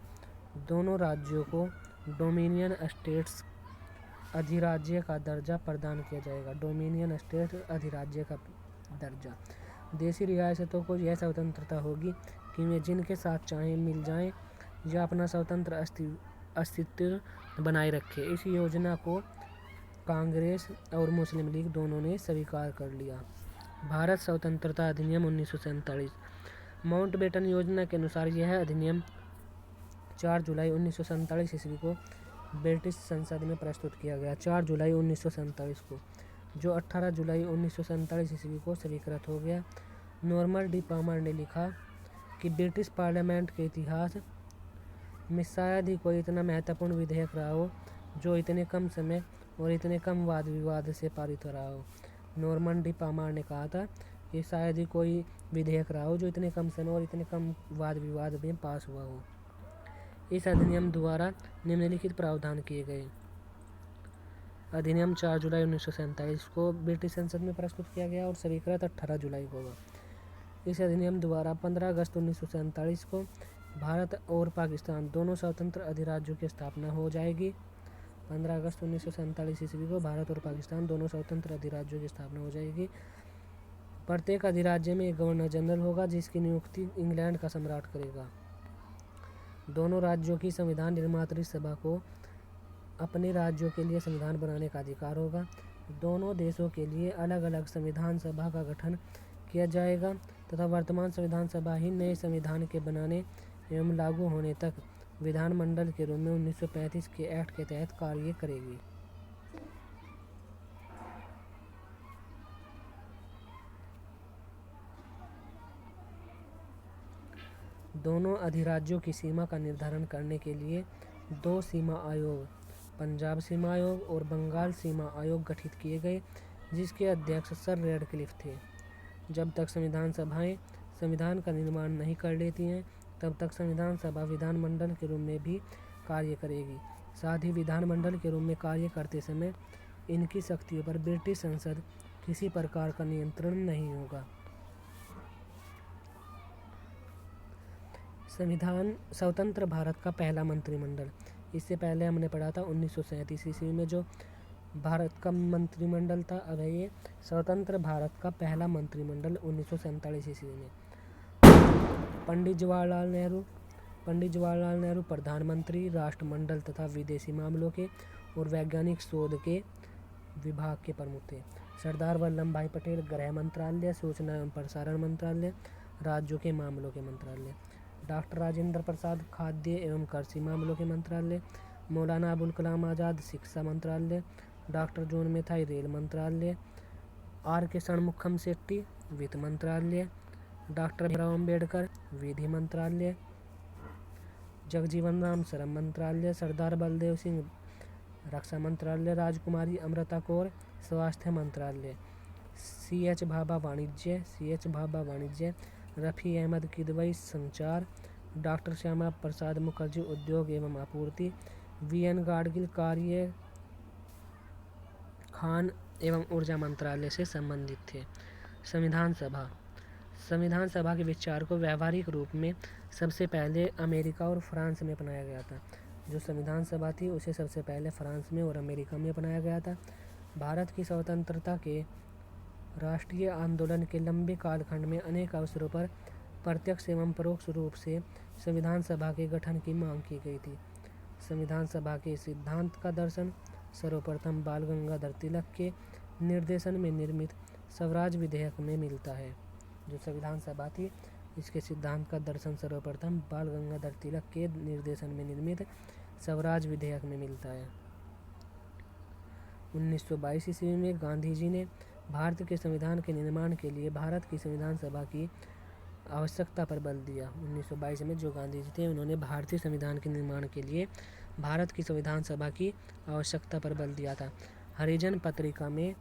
दोनों राज्यों को डोमिनियन स्टेट्स अधिराज्य का दर्जा प्रदान किया जाएगा। डोमिनियन स्टेट अधिराज्य का दर्जा। देशी रियासतों को यह स्वतंत्रता होगी कि वे जिनके साथ चाहें मिल जाएं या अपना स्वतंत्र अस्तित्व बनाए रखें। इस योजना को कांग्रेस और मुस्लिम लीग दोनों ने स्वीकार कर लिया। भारत स्वतंत्रता अधिनियम 1947। माउंटबेटन योजना के अनुसार यह अधिनियम 4 जुलाई 1947 ईस्वी को ब्रिटिश संसद में प्रस्तुत किया गया। 4 जुलाई 1947 को, जो 18 जुलाई 1947 ईस्वी को स्वीकृत हो गया। नॉर्मन डी पामर ने लिखा कि ब्रिटिश पार्लियामेंट के इतिहास में शायद ही कोई इतना महत्वपूर्ण विधेयक रहा हो जो इतने कम समय और इतने कम वाद विवाद से पारित हो रहा हो। नॉर्मन डी पामर ने कहा था कि शायद ही कोई विधेयक रहा हो जो इतने कम समय और इतने कम वाद विवाद में पास हुआ हो। इस अधिनियम द्वारा निम्नलिखित प्रावधान किए गए। अधिनियम 4 जुलाई 1947 को ब्रिटिश संसद में प्रस्तुत किया गया और स्वीकृत 18 जुलाई को हुआ। इस अधिनियम द्वारा 15 अगस्त 1947 को भारत और पाकिस्तान दोनों स्वतंत्र अधिराज्यों की स्थापना हो जाएगी। 15 अगस्त 1947 ईस्वी को भारत और पाकिस्तान दोनों स्वतंत्र अधिराज्यों की स्थापना हो जाएगी। प्रत्येक अधिराज्य में एक गवर्नर जनरल होगा जिसकी नियुक्ति इंग्लैंड का सम्राट करेगा। दोनों राज्यों की संविधान निर्मात्री सभा को अपने राज्यों के लिए संविधान बनाने का अधिकार होगा। दोनों देशों के लिए अलग अलग संविधान सभा का गठन किया जाएगा तथा वर्तमान संविधान सभा ही नए संविधान के बनाने एवं लागू होने तक विधानमंडल के रूप में 1935 के एक्ट के तहत कार्य करेगी। दोनों अधिराज्यों की सीमा का निर्धारण करने के लिए 2 सीमा आयोग, पंजाब सीमा आयोग और बंगाल सीमा आयोग गठित किए गए, जिसके अध्यक्ष सर रेडक्लिफ थे। जब तक संविधान सभाएं संविधान का निर्माण नहीं कर लेती हैं, तब तक संविधान सभा विधानमंडल के रूप में भी कार्य करेगी। साथ ही विधानमंडल के रूप में कार्य करते समय इनकी शक्तियों पर ब्रिटिश संसद किसी प्रकार का नियंत्रण नहीं होगा। संविधान स्वतंत्र भारत का पहला मंत्रिमंडल। इससे पहले हमने पढ़ा था 1937 ईस्वी में जो भारत का मंत्रिमंडल था। अब है ये स्वतंत्र भारत का पहला मंत्रिमंडल 1947 ईस्वी में। पंडित जवाहरलाल नेहरू प्रधानमंत्री, राष्ट्रमंडल तथा विदेशी मामलों के और वैज्ञानिक शोध के विभाग के प्रमुख थे। सरदार वल्लभ भाई पटेल गृह मंत्रालय, सूचना एवं प्रसारण मंत्रालय, राज्यों के मामलों के मंत्रालय। डॉक्टर राजेंद्र प्रसाद खाद्य एवं कृषि मामलों के मंत्रालय। मौलाना अबुल कलाम आज़ाद शिक्षा मंत्रालय। डॉक्टर जॉन मेथाई रेल मंत्रालय। R.K. षणमुखम शेट्टी वित्त मंत्रालय। डॉक्टर भीमराव अम्बेडकर विधि मंत्रालय। जगजीवन राम श्रम मंत्रालय। सरदार बलदेव सिंह रक्षा मंत्रालय। राजकुमारी अमृता कौर स्वास्थ्य मंत्रालय। C.H. भाभा वाणिज्य। रफ़ी अहमद किदवई संचार। डॉक्टर श्यामा प्रसाद मुखर्जी उद्योग एवं आपूर्ति। V.N. गाडगिल कार्य खान एवं ऊर्जा मंत्रालय से संबंधित थे। संविधान सभा संविधान सभा के विचार को व्यावहारिक रूप में सबसे पहले अमेरिका और फ्रांस में अपनाया गया था। जो संविधान सभा थी उसे सबसे पहले फ्रांस में और अमेरिका में अपनाया गया था। भारत की स्वतंत्रता के राष्ट्रीय आंदोलन के लंबे कालखंड में अनेक अवसरों पर प्रत्यक्ष एवं परोक्ष रूप से संविधान सभा के गठन की मांग की गई थी। संविधान सभा के सिद्धांत का दर्शन सर्वप्रथम बाल गंगाधर तिलक के निर्देशन में निर्मित स्वराज विधेयक में मिलता है। जो संविधान सभा थी इसके सिद्धांत का दर्शन सर्वप्रथम बाल गंगाधर तिलक के निर्देशन में निर्मित स्वराज विधेयक में मिलता है। 1922 ईस्वी में गांधी जी ने भारत के संविधान के निर्माण के लिए भारत की संविधान सभा की आवश्यकता पर बल दिया। 1922 में जो गांधी जी थे उन्होंने भारतीय संविधान के निर्माण के लिए भारत की संविधान सभा की आवश्यकता पर बल दिया था। हरिजन पत्रिका में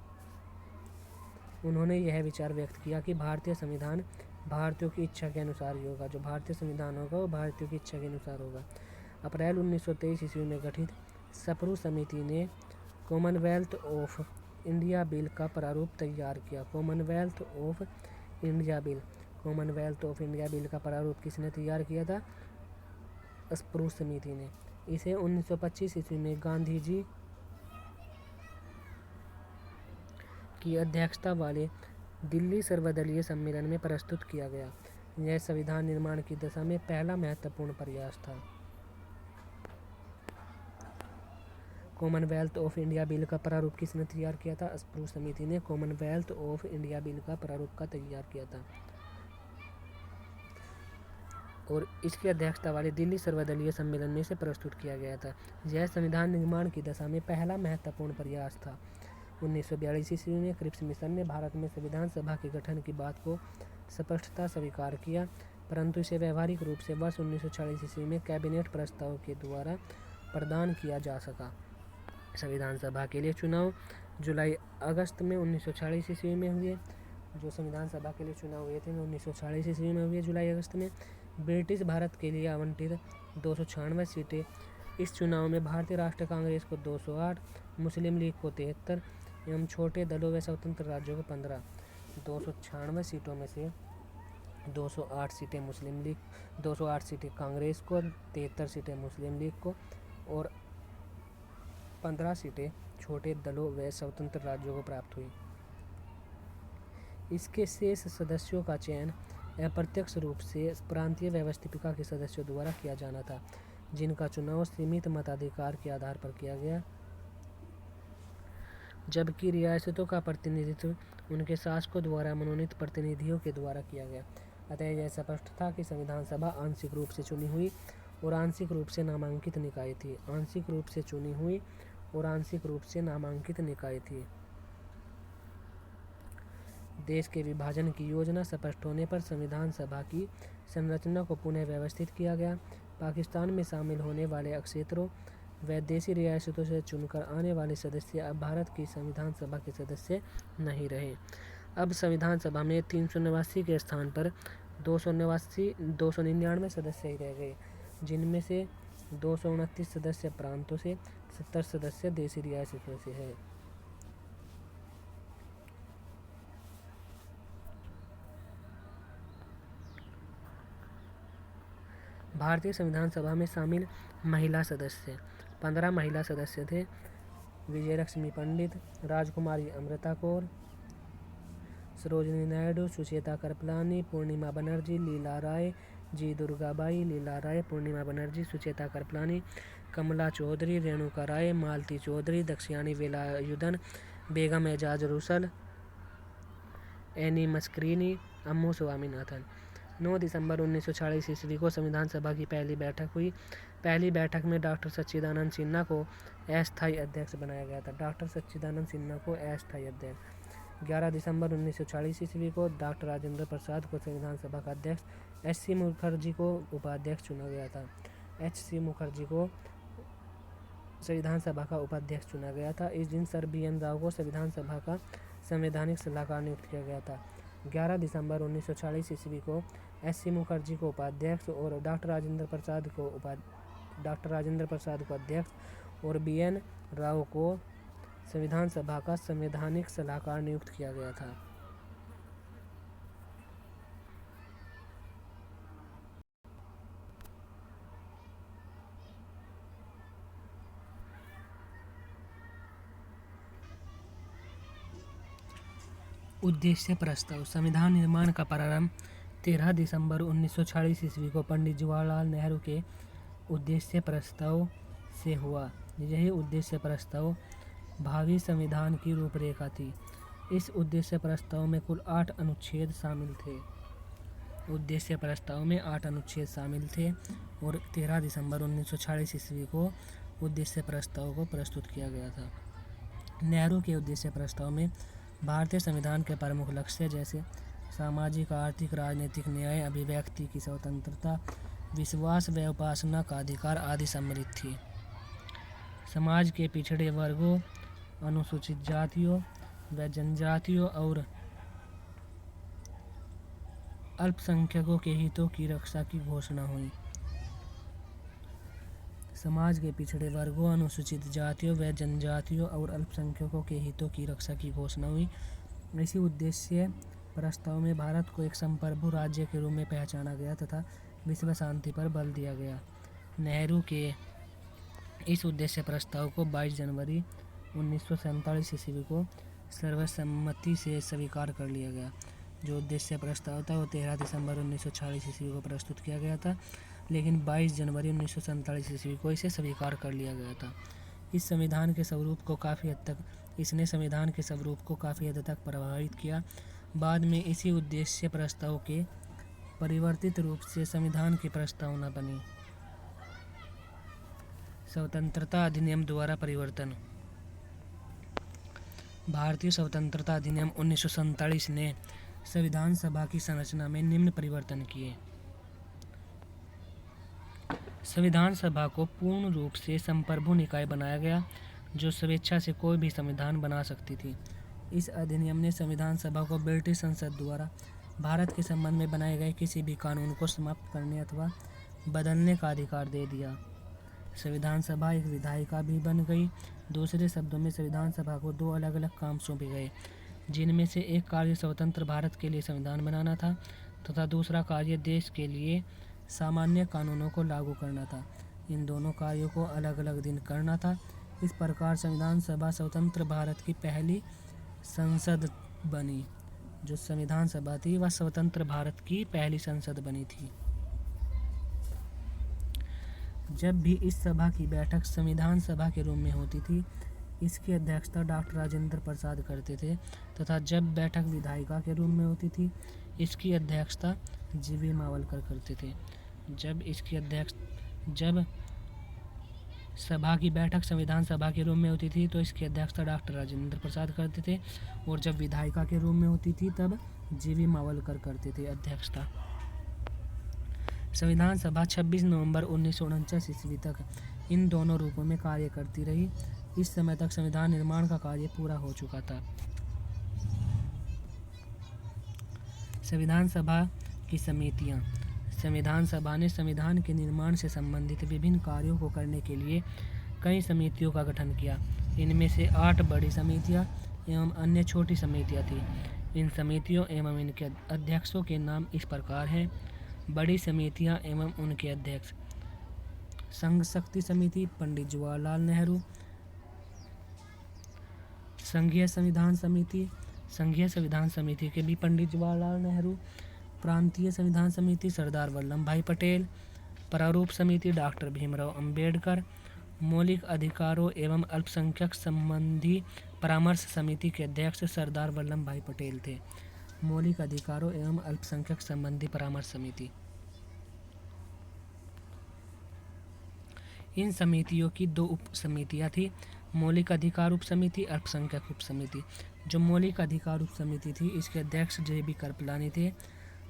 उन्होंने यह विचार व्यक्त किया कि भारतीय संविधान भारतीयों की इच्छा के अनुसार ही होगा। जो भारतीय संविधान होगा वो भारतीयों की इच्छा के अनुसार होगा। अप्रैल 1923 ईस्वी में गठित सप्रू समिति ने कॉमनवेल्थ ऑफ इंडिया बिल का प्रारूप तैयार किया। कॉमनवेल्थ ऑफ इंडिया बिल का प्रारूप किसने तैयार किया था? स्प्रू समिति ने। इसे 1925 ईस्वी में गांधी जी की अध्यक्षता वाले दिल्ली सर्वदलीय सम्मेलन में प्रस्तुत किया गया। यह संविधान निर्माण की दिशा में पहला महत्वपूर्ण प्रयास था। कॉमनवेल्थ ऑफ इंडिया बिल का प्रारूप किसने तैयार किया था? स्प्रू समिति ने कॉमनवेल्थ ऑफ इंडिया बिल का प्रारूप का तैयार किया था और इसकी अध्यक्षता वाले दिल्ली सर्वदलीय सम्मेलन में से प्रस्तुत किया गया था। यह संविधान निर्माण की दिशा में पहला महत्वपूर्ण प्रयास था। 1942 ईस्वी में क्रिप्स मिशन ने भारत में संविधान सभा के गठन की बात को स्पष्टता स्वीकार किया, परंतु इसे व्यावहारिक रूप से वर्ष 1940 ईस्वी में कैबिनेट प्रस्ताव के द्वारा प्रदान किया जा सका। संविधान सभा के लिए चुनाव जुलाई-अगस्त में 1940 ईस्वी में हुए। जो संविधान सभा के लिए चुनाव हुए थे 1940 ईस्वी में हुए जुलाई-अगस्त में। ब्रिटिश भारत के लिए आवंटित 296 सीटें। इस चुनाव में भारतीय राष्ट्रीय कांग्रेस को 208, मुस्लिम लीग को 73 एवं छोटे दलों व स्वतंत्र राज्यों को 15। 296 सीटों में से 208 सीटें मुस्लिम लीग, 208 सीटें कांग्रेस को, 73 सीटें मुस्लिम लीग को और 15 सीटें छोटे दलों व स्वतंत्र राज्यों को प्राप्त हुई। इसके शेष सदस्यों का चयन अप्रत्यक्ष रूप से प्रांतीय व्यवस्थिका के सदस्यों द्वारा किया जाना था, जिनका चुनाव सीमित मताधिकार के आधार पर किया गया, जबकि रियासतों का प्रतिनिधित्व उनके शासकों द्वारा मनोनीत प्रतिनिधियों के द्वारा किया गया। अतः यह स्पष्ट था कि संविधान सभा आंशिक रूप से चुनी हुई और आंशिक रूप से नामांकित निकाय थी। आंशिक रूप से चुनी हुई और आंशिक रूप से नामांकित निकाय थी। देश के विभाजन की योजना स्पष्ट होने पर संविधान सभा की संरचना को पुनः व्यवस्थित किया गया। पाकिस्तान में शामिल होने वाले क्षेत्रों व देशी रियासतों से चुनकर आने वाले सदस्य अब भारत की संविधान सभा के सदस्य नहीं रहे। अब संविधान सभा में 389 के स्थान पर 299 सदस्य ही रह गए, जिनमें से 229 सदस्य प्रांतों से, 70 सदस्य देशी रियासतों से है। भारतीय संविधान सभा में शामिल महिला सदस्य 15 महिला सदस्य थे। विजयलक्ष्मी पंडित, राजकुमारी अमृता कौर, सरोजिनी नायडू, सुचेता कृपलानी, पूर्णिमा बनर्जी, लीला राय, जी दुर्गाबाई, लीला राय, पूर्णिमा बनर्जी, सुचेता कृपलानी, कमला चौधरी, रेणुका राय, मालती चौधरी, दक्षियानी वेलायुधन, बेगम एजाज रुसल, एनी मस्करीनी, अम्मू स्वामीनाथन। 9 दिसंबर 1940 ईस्वी को संविधान सभा की पहली बैठक हुई। पहली बैठक में डॉक्टर सच्चिदानंद सिन्हा को अस्थायी अध्यक्ष बनाया गया था। डॉक्टर सच्चिदानंद सिन्हा को अस्थायी अध्यक्ष। 11 दिसंबर 1940 ईस्वी को डॉक्टर राजेंद्र प्रसाद को संविधान सभा का अध्यक्ष, एच.सी. मुखर्जी को उपाध्यक्ष चुना गया था। एच.सी. मुखर्जी को संविधान सभा का उपाध्यक्ष चुना गया था। इस दिन सर बी.एन. राव को संविधान सभा का संवैधानिक सलाहकार नियुक्त किया गया था। 11 दिसंबर 1940 ईस्वी को एच.सी. मुखर्जी को उपाध्यक्ष और डॉक्टर राजेंद्र प्रसाद को अध्यक्ष और बी.एन. राव को संविधान सभा का संवैधानिक सलाहकार नियुक्त किया गया था। उद्देश्य प्रस्ताव। संविधान निर्माण का प्रारंभ 13 दिसंबर 1946 ईस्वी को पंडित जवाहरलाल नेहरू के उद्देश्य प्रस्ताव से हुआ। यही उद्देश्य प्रस्ताव भावी संविधान की रूपरेखा थी। इस उद्देश्य प्रस्ताव में कुल 8 अनुच्छेद शामिल थे। उद्देश्य प्रस्ताव में 8 अनुच्छेद शामिल थे और 13 दिसंबर 1946 ईस्वी को उद्देश्य प्रस्ताव को प्रस्तुत किया गया था। नेहरू के उद्देश्य प्रस्ताव में भारतीय संविधान के प्रमुख लक्ष्य जैसे सामाजिक, आर्थिक, राजनीतिक न्याय, अभिव्यक्ति की स्वतंत्रता, विश्वास व उपासना का अधिकार आदि सम्मिलित थी। समाज के पिछड़े वर्गों, अनुसूचित जातियों व जनजातियों और अल्पसंख्यकों के हितों की रक्षा की घोषणा हुई। समाज के पिछड़े वर्गों, अनुसूचित जातियों व जनजातियों और अल्पसंख्यकों के हितों की रक्षा की घोषणा हुई। इसी उद्देश्य प्रस्ताव में भारत को एक संप्रभु राज्य के रूप में पहचाना गया तथा विश्व शांति पर बल दिया गया। नेहरू के इस उद्देश्य प्रस्ताव को 22 जनवरी 1947 ईस्वी को सर्वसम्मति से स्वीकार कर लिया गया। जो उद्देश्य प्रस्ताव था वो 13 दिसंबर 1946 ईस्वी को प्रस्तुत किया गया था, लेकिन 22 जनवरी 1947 ईस्वी को इसे स्वीकार कर लिया गया था। इसने संविधान के स्वरूप को काफ़ी हद तक प्रभावित किया। बाद में इसी उद्देश्य प्रस्ताव के परिवर्तित रूप से संविधान की प्रस्तावना बनी। स्वतंत्रता अधिनियम द्वारा परिवर्तन। भारतीय स्वतंत्रता अधिनियम 1947 ने संविधान सभा की संरचना में निम्न परिवर्तन किए। संविधान सभा को पूर्ण रूप से संप्रभु निकाय बनाया गया, जो स्वेच्छा से कोई भी संविधान बना सकती थी। इस अधिनियम ने संविधान सभा को ब्रिटिश संसद द्वारा भारत के संबंध में बनाए गए किसी भी कानून को समाप्त करने अथवा बदलने का अधिकार दे दिया। संविधान सभा एक विधायिका भी बन गई। दूसरे शब्दों में संविधान सभा को 2 अलग अलग काम सौंपे गए, जिनमें से एक कार्य स्वतंत्र भारत के लिए संविधान बनाना था तथा दूसरा कार्य देश के लिए सामान्य कानूनों को लागू करना था। इन दोनों कार्यों को अलग अलग दिन करना था। इस प्रकार संविधान सभा स्वतंत्र भारत की पहली संसद बनी। जो संविधान सभा थी वह स्वतंत्र भारत की पहली संसद बनी थी। जब भी इस सभा की बैठक संविधान सभा के रूम में होती थी, इसकी अध्यक्षता डॉक्टर राजेंद्र प्रसाद करते थे तथा जब बैठक विधायिका के रूम में होती थी, इसकी अध्यक्षता जीवी मावलकर करते थे। जब सभा की बैठक संविधान सभा के रूम में होती थी तो इसकी अध्यक्षता डॉक्टर राजेंद्र प्रसाद करते थे और जब विधायिका के रूम में होती थी तब जीवी मावलकर करते थे अध्यक्षता। संविधान सभा 26 नवंबर 1949 ईस्वी तक इन दोनों रूपों में कार्य करती रही। इस समय तक संविधान निर्माण का कार्य पूरा हो चुका था। संविधान सभा की समितियां। संविधान सभा ने संविधान के निर्माण से संबंधित विभिन्न कार्यों को करने के लिए कई समितियों का गठन किया। इनमें से 8 बड़ी समितियां एवं अन्य छोटी समितियां थीं। इन समितियों एवं इनके अध्यक्षों के नाम इस प्रकार हैं। बड़ी समितियां एवं उनके अध्यक्ष। संघ शक्ति समिति पंडित जवाहरलाल नेहरू। संघीय संविधान समिति के भी पंडित जवाहरलाल नेहरू। प्रांतीय संविधान समिति सरदार वल्लभ भाई पटेल। प्रारूप समिति डॉक्टर भीमराव अंबेडकर। मौलिक अधिकारों एवं अल्पसंख्यक संबंधी परामर्श समिति के अध्यक्ष सरदार वल्लभ भाई पटेल थे। मौलिक अधिकारों एवं अल्पसंख्यक संबंधी परामर्श समिति। इन समितियों की 2 उप समितियाँ थी, मौलिक अधिकार उप समिति, अल्पसंख्यक उप समिति। जो मौलिक अधिकार उप समिति थी इसके अध्यक्ष JB कृपलानी थे।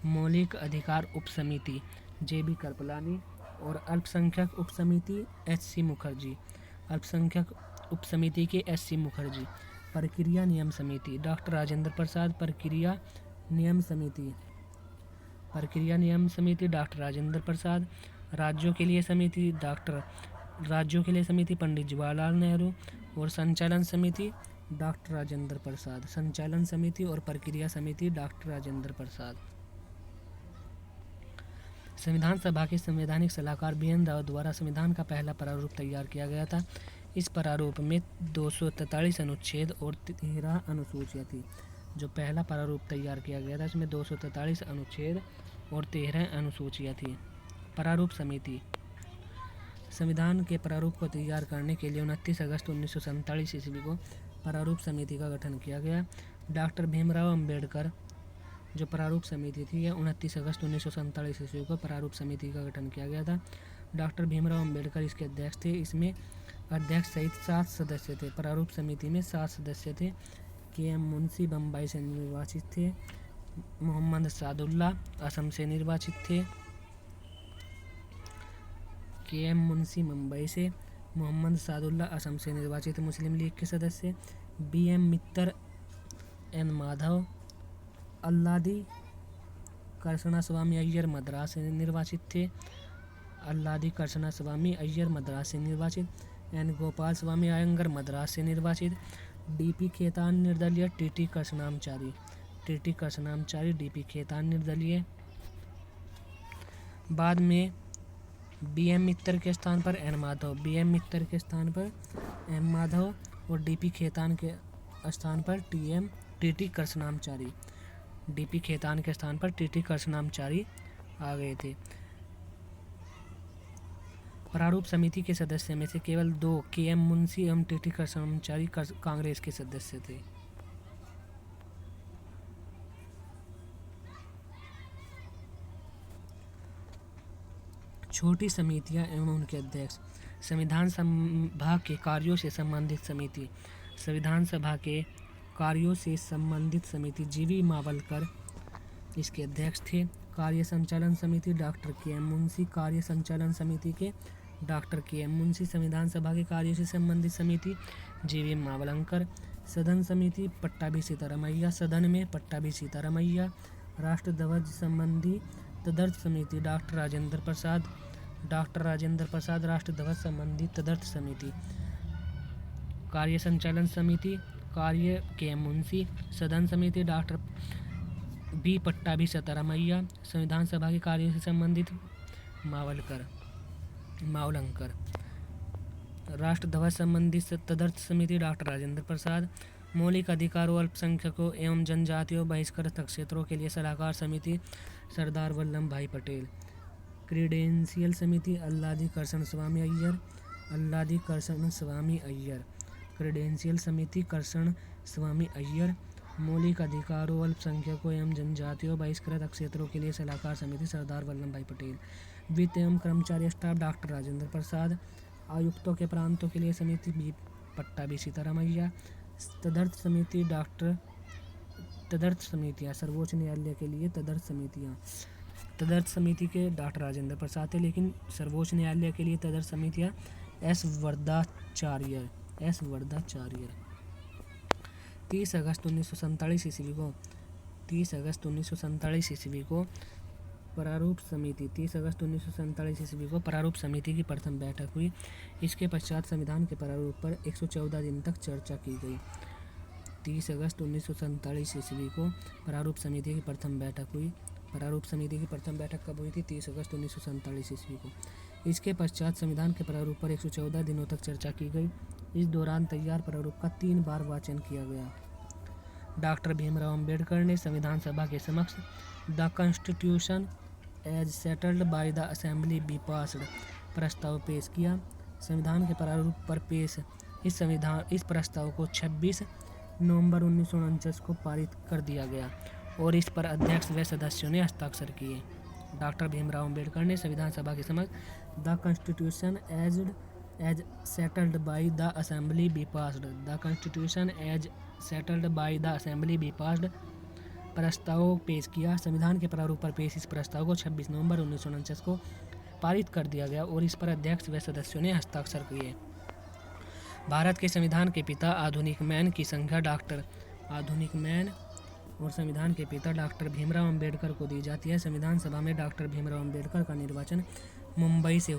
मौलिक अधिकार उप समिति JB कृपलानी और अल्पसंख्यक उप समिति HC मुखर्जी। अल्पसंख्यक उप समिति के SC मुखर्जी। प्रक्रिया नियम समिति डॉक्टर राजेंद्र प्रसाद। प्रक्रिया नियम समिति डॉक्टर राजेंद्र प्रसाद। राज्यों के लिए समिति पंडित जवाहरलाल नेहरू और संचालन समिति डॉक्टर राजेंद्र प्रसाद। संचालन समिति और प्रक्रिया समिति डॉक्टर राजेंद्र प्रसाद। संविधान सभा के संवैधानिक सलाहकार BN राव द्वारा संविधान का पहला प्रारूप तैयार किया गया था। इस प्रारूप में 243 अनुच्छेद और 13 अनुसूचियाँ थी। जो पहला प्रारूप तैयार किया गया था इसमें 243 अनुच्छेद और 13 अनुसूचियाँ थी। प्रारूप समिति संविधान के प्रारूप को तैयार करने के लिए 29 अगस्त 1947 ईस्वी को प्रारूप समिति का गठन किया गया। डॉक्टर भीमराव अंबेडकर जो प्रारूप समिति थी यह 29 अगस्त 1947 ईस्वी को प्रारूप समिति का गठन किया गया था। डॉक्टर भीमराव अंबेडकर इसके अध्यक्ष थे। इसमें अध्यक्ष सहित 7 सदस्य थे। प्रारूप समिति में 7 सदस्य थे। के.एम. मुंशी बम्बई से निर्वाचित थे। मोहम्मद सादुल्ला असम से निर्वाचित थे। के.एम. मुंशी मुंबई से, मोहम्मद सादुल्ला असम से निर्वाचित मुस्लिम लीग के सदस्य। बी.एम. मित्तर, एन. माधव, अल्लादी कृष्णा स्वामी अय्यर मद्रास से निर्वाचित थे। अल्लादी कृष्णा स्वामी अय्यर मद्रास से निर्वाचित। एन. गोपाल स्वामी अयंगर मद्रास से निर्वाचित। डी.पी. खेतान निर्दलीय। टी.टी. कृष्णामचारी डी.पी. खेतान निर्दलीय। बाद में बी.एम. मित्तर के स्थान पर एन. माधव और डी.पी. खेतान के स्थान पर टी.टी. कृष्णामचारी डी.पी. खेतान के स्थान पर टी.टी. कृष्णामचारी आ गए थे। प्रारूप समिति के सदस्य में से केवल 2 के.एम. मुंशी एवं टी.टी. कृष्णामचारी कांग्रेस के सदस्य थे। छोटी समितियां एवं उनके अध्यक्ष। संविधान सभा के कार्यों से संबंधित समिति। संविधान सभा के कार्यों से संबंधित समिति जीवी मावलकर इसके अध्यक्ष थे। कार्य संचालन समिति डॉक्टर के.एम. मुंशी। कार्य संचालन समिति के डॉक्टर के.एम. मुंशी। संविधान सभा के कार्यों से संबंधित समिति जीवी मावलकर। सदन समिति पट्टाभी सीतारामैया। सदन में पट्टाभी सीतारामैया। राष्ट्र ध्वज संबंधी तदर्थ समिति डॉक्टर राजेंद्र प्रसाद। राष्ट्र ध्वज संबंधी तदर्थ समिति। कार्य संचालन समिति कार्य के.एम. मुंशी। सदन समिति डॉक्टर बी. पट्टाभी सीतारामैया। संविधान सभा के कार्यों से संबंधित मावलंकर। राष्ट्र ध्वज संबंधी तदर्थ समिति डॉक्टर राजेंद्र प्रसाद। मौलिक अधिकारों, अल्पसंख्यकों एवं जनजातियों बहिष्कृत क्षेत्रों के लिए सलाहकार समिति सरदार वल्लभ भाई पटेल। क्रीडेंशियल समिति अल्लादी कृष्ण स्वामी अय्यर। क्रीडेंशियल समिति कृष्ण स्वामी अय्यर। मौलिक अधिकारों, अल्पसंख्यकों एवं जनजातियों बहिष्कृत क्षेत्रों के लिए सलाहकार समिति सरदार वल्लभ भाई पटेल। वित्त एवं कर्मचारी स्टाफ डॉक्टर राजेंद्र प्रसाद। आयुक्तों के प्रांतों के लिए समिति बी. पट्टाभी सीतारामैया। तदर्थ समितियाँ सर्वोच्च न्यायालय के लिए तदर्थ समिति के डॉक्टर राजेंद्र प्रसाद थे, लेकिन सर्वोच्च न्यायालय के लिए तदर्थ समितियाँ एस. वरदाचार्य। 30 अगस्त 1947 ईस्वी को प्रारूप समिति की प्रथम बैठक हुई। इसके पश्चात संविधान के प्रारूप पर 114 दिन तक चर्चा की गई। 30 अगस्त 1947 ईस्वी को प्रारूप समिति की प्रथम बैठक हुई। प्रारूप समिति की प्रथम बैठक कब हुई थी? 30 अगस्त 1947 ईस्वी को। इसके पश्चात संविधान के प्रारूप पर 114 दिनों तक चर्चा की गई। इस दौरान तैयार प्रारूप का 3 बार वाचन किया गया। डॉक्टर भीमराव अंबेडकर ने संविधान सभा के समक्ष the constitution as settled by the assembly be passed प्रस्ताव पेश किया। संविधान के प्रारूप पर पेश इस प्रस्ताव को 26 नवंबर 1949 को पारित कर दिया गया और इस पर अध्यक्ष व सदस्यों ने हस्ताक्षर किए। डॉक्टर भीमराव अंबेडकर ने संविधान सभा के समक्ष the constitution as settled by the assembly be passed प्रस्ताव पेश किया। संविधान के प्रारूप पर पेश इस प्रस्ताव को 26 नवंबर 1949 को पारित कर दिया गया और इस पर अध्यक्ष व सदस्यों ने हस्ताक्षर किए। भारत के संविधान के पिता आधुनिक मैन की संज्ञा और संविधान के पिता डॉक्टर भीमराव अंबेडकर को दी जाती है। संविधान सभा में डॉक्टर भीमराव अंबेडकर का निर्वाचन मुंबई से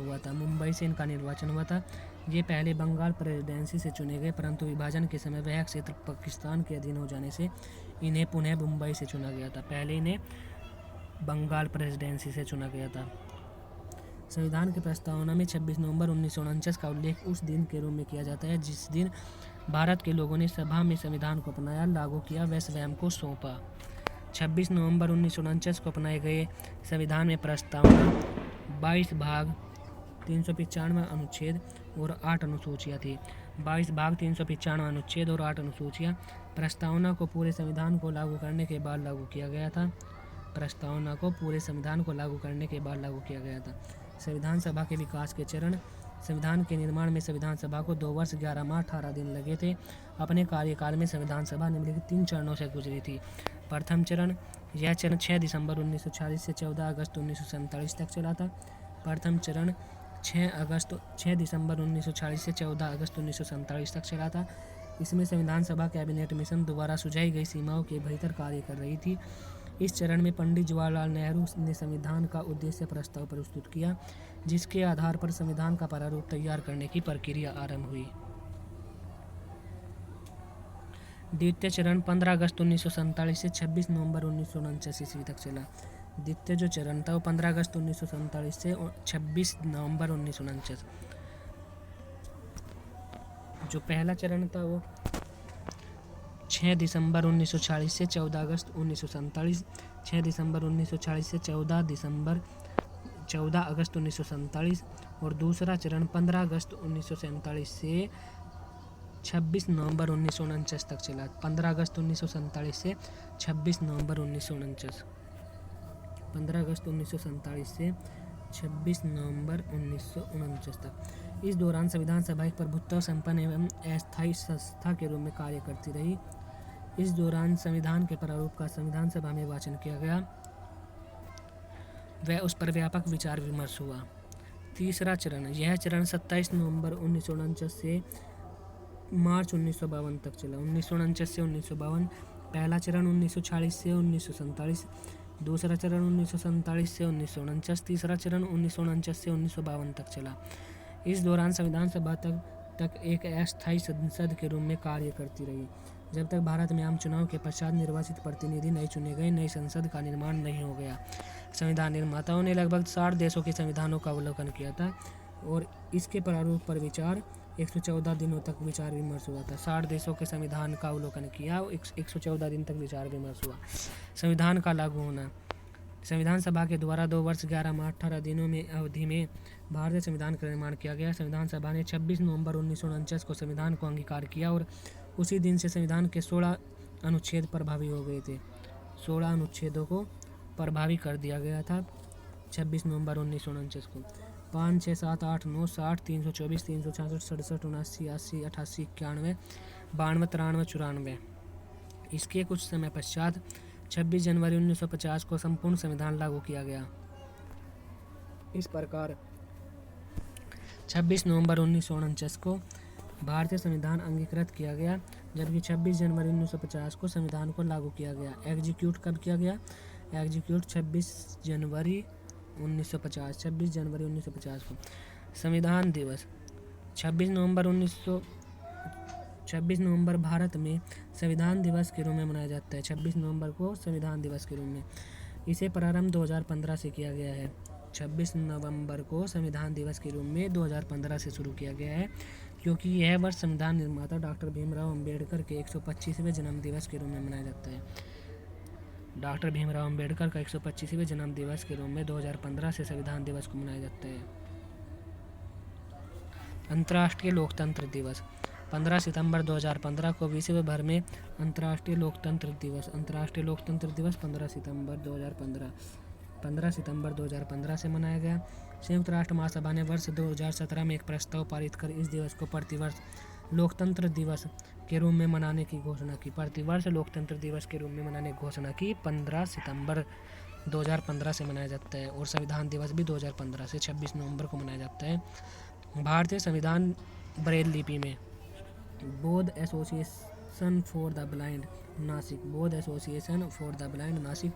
इनका निर्वाचन हुआ था। ये पहले बंगाल प्रेसिडेंसी से चुने गए, परंतु विभाजन के समय वह क्षेत्र पाकिस्तान के अधीन हो जाने से इन्हें पुनः मुंबई से चुना गया था। पहले इन्हें बंगाल प्रेसिडेंसी से चुना गया था। संविधान की प्रस्तावना में 26 नवंबर 1949 का उल्लेख उस दिन के रूप में किया जाता है जिस दिन भारत के लोगों ने सभा में संविधान को अपनाया, लागू किया व स्वयं को सौंपा। 26 नवंबर 1949 को अपनाए गए संविधान में प्रस्तावना 22 भाग 395 अनुच्छेद और 8 अनुसूचियाँ थी। 22 भाग 395 अनुच्छेद और 8 अनुसूचियाँ प्रस्तावना को पूरे संविधान को लागू करने के बाद लागू किया गया था। प्रस्तावना को पूरे संविधान को लागू करने के बाद लागू किया गया था। संविधान सभा के विकास के चरण। संविधान के निर्माण में संविधान सभा को 2 वर्ष 11 माह 18 दिन लगे थे। अपने कार्यकाल में संविधान सभा निम्नलिखित 3 चरणों से गुजरी थी। प्रथम चरण, यह चरण 6 दिसंबर 1946 से 14 अगस्त 1947 तक चला था। प्रथम चरण 6 दिसंबर 1946 से 14 अगस्त 1947 तक चला था। इसमें संविधान सभा कैबिनेट मिशन द्वारा सुझाई गई सीमाओं के भीतर कार्य कर रही थी। इस चरण में पंडित जवाहरलाल नेहरू ने संविधान का उद्देश्य प्रस्ताव प्रस्तुत किया, जिसके आधार पर संविधान का प्रारूप तैयार करने की प्रक्रिया आरंभ हुई। द्वितीय चरण 15 अगस्त 1947 से 26 नवंबर 1949 ईस्वी तक चला। द्वितीय जो चरण था वो 15 अगस्त 1947 से 26 नवंबर 1949। जो पहला चरण था वो 6 दिसंबर 1946 से 14 अगस्त 1947, 6 दिसंबर 1946 से 14 अगस्त 1947 और दूसरा चरण 15 अगस्त 1947 से 26 नवंबर 1949 तक चला। 15 अगस्त 1947 से 26 नवंबर 1949, 15 अगस्त 1947 से 26 नवंबर 1949 तक। इस दौरान संविधान सभा एक प्रभुत्व संपन्न एवं अस्थायी संस्था के रूप में कार्य करती रही। इस दौरान संविधान के प्रारूप का संविधान सभा में वाचन किया गया व उस पर व्यापक विचार विमर्श हुआ। तीसरा चरण, यह चरण 27 नवंबर 1949 से मार्च 1952 तक चला। 1949 से 1952। पहला चरण 1946 से 1947, दूसरा चरण 1947 से 1949, तीसरा चरण 1949 से 1952 तक चला। इस दौरान संविधान सभा तक एक अस्थायी संसद के रूप में कार्य करती रही। जब तक भारत में आम चुनाव के पश्चात निर्वाचित प्रतिनिधि नहीं चुने गए, नई संसद का निर्माण नहीं हो गया। संविधान निर्माताओं ने लगभग 60 देशों के संविधानों का अवलोकन किया था और इसके प्रारूप पर विचार 114 दिनों तक विचार विमर्श हुआ था। 60 देशों के संविधान का अवलोकन किया, 114 दिन तक विचार विमर्श हुआ। संविधान का लागू होना। संविधान सभा के द्वारा 2 वर्ष 11 माह 18 दिनों में अवधि में भारतीय संविधान का निर्माण किया गया। संविधान सभा ने 26 नवंबर 1949 को संविधान को अंगीकार किया और उसी दिन से संविधान के 16 अनुच्छेद प्रभावी हो गए थे। 16 अनुच्छेदों को प्रभावी कर दिया गया था 26 नवंबर 1949 को। 5, 6, 7, 8, 9, 60, 324, 366, 67, 79, 80, 88, 91, 92, 93, 94। इसके कुछ समय पश्चात 26 जनवरी 1950 को संपूर्ण संविधान लागू किया गया। इस प्रकार 26 नवंबर 1949 को भारतीय संविधान अंगीकृत किया गया, जबकि 26 जनवरी 1950 को संविधान को लागू किया गया। एग्जीक्यूट कब किया गया? एग्जीक्यूट 26 जनवरी 1950 को। संविधान दिवस 26 नवंबर भारत में संविधान दिवस के रूप में मनाया जाता है। 26 नवंबर को संविधान दिवस के रूप में। इसे प्रारंभ 2015 से किया गया है। 26 नवंबर को संविधान दिवस के रूप में 2015 से शुरू किया गया है, क्योंकि यह वर्ष संविधान निर्माता डॉक्टर भीमराव अंबेडकर के 125वें जन्म दिवस के रूप में मनाया जाता है। डॉक्टर भीमराव अंबेडकर का 125वें जन्म दिवस के रूप में 2015 से संविधान दिवस को मनाया जाता है। अंतर्राष्ट्रीय लोकतंत्र दिवस 15 सितंबर 2015 को विश्व भर में अंतर्राष्ट्रीय लोकतंत्र दिवस 15 सितंबर 2015 से मनाया गया। संयुक्त राष्ट्र महासभा ने वर्ष 2017 में एक प्रस्ताव पारित कर इस दिवस को प्रतिवर्ष लोकतंत्र दिवस के रूप में मनाने की घोषणा की। प्रतिवर्ष लोकतंत्र दिवस के रूप में मनाने की घोषणा की। 15 सितंबर 2015 से मनाया जाता है और संविधान दिवस भी 2015 से 26 नवंबर को मनाया जाता है। भारतीय संविधान ब्रेल लिपि में। बोध association for the blind Nashik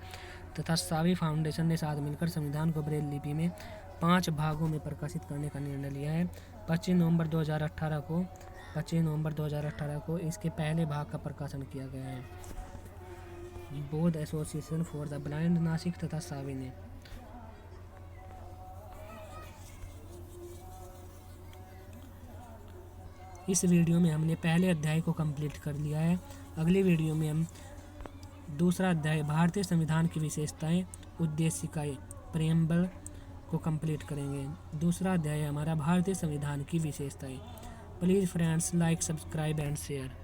तथा सावी फाउंडेशन ने साथ मिलकर संविधान को ब्रेल लिपि में 5 भागों में प्रकाशित करने का निर्णय लिया है। 25 नवंबर 2018 को इसके पहले भाग का प्रकाशन किया गया है। बोध association for the blind Nashik तथा सावी ने। इस वीडियो में हमने पहले अध्याय को कंप्लीट कर लिया है। अगले वीडियो में हम दूसरा अध्याय भारतीय संविधान की विशेषताएं, उद्देशिकाएं, प्रेम्बल को कंप्लीट करेंगे। दूसरा अध्याय हमारा भारतीय संविधान की विशेषताएं। Please friends, like, subscribe and share.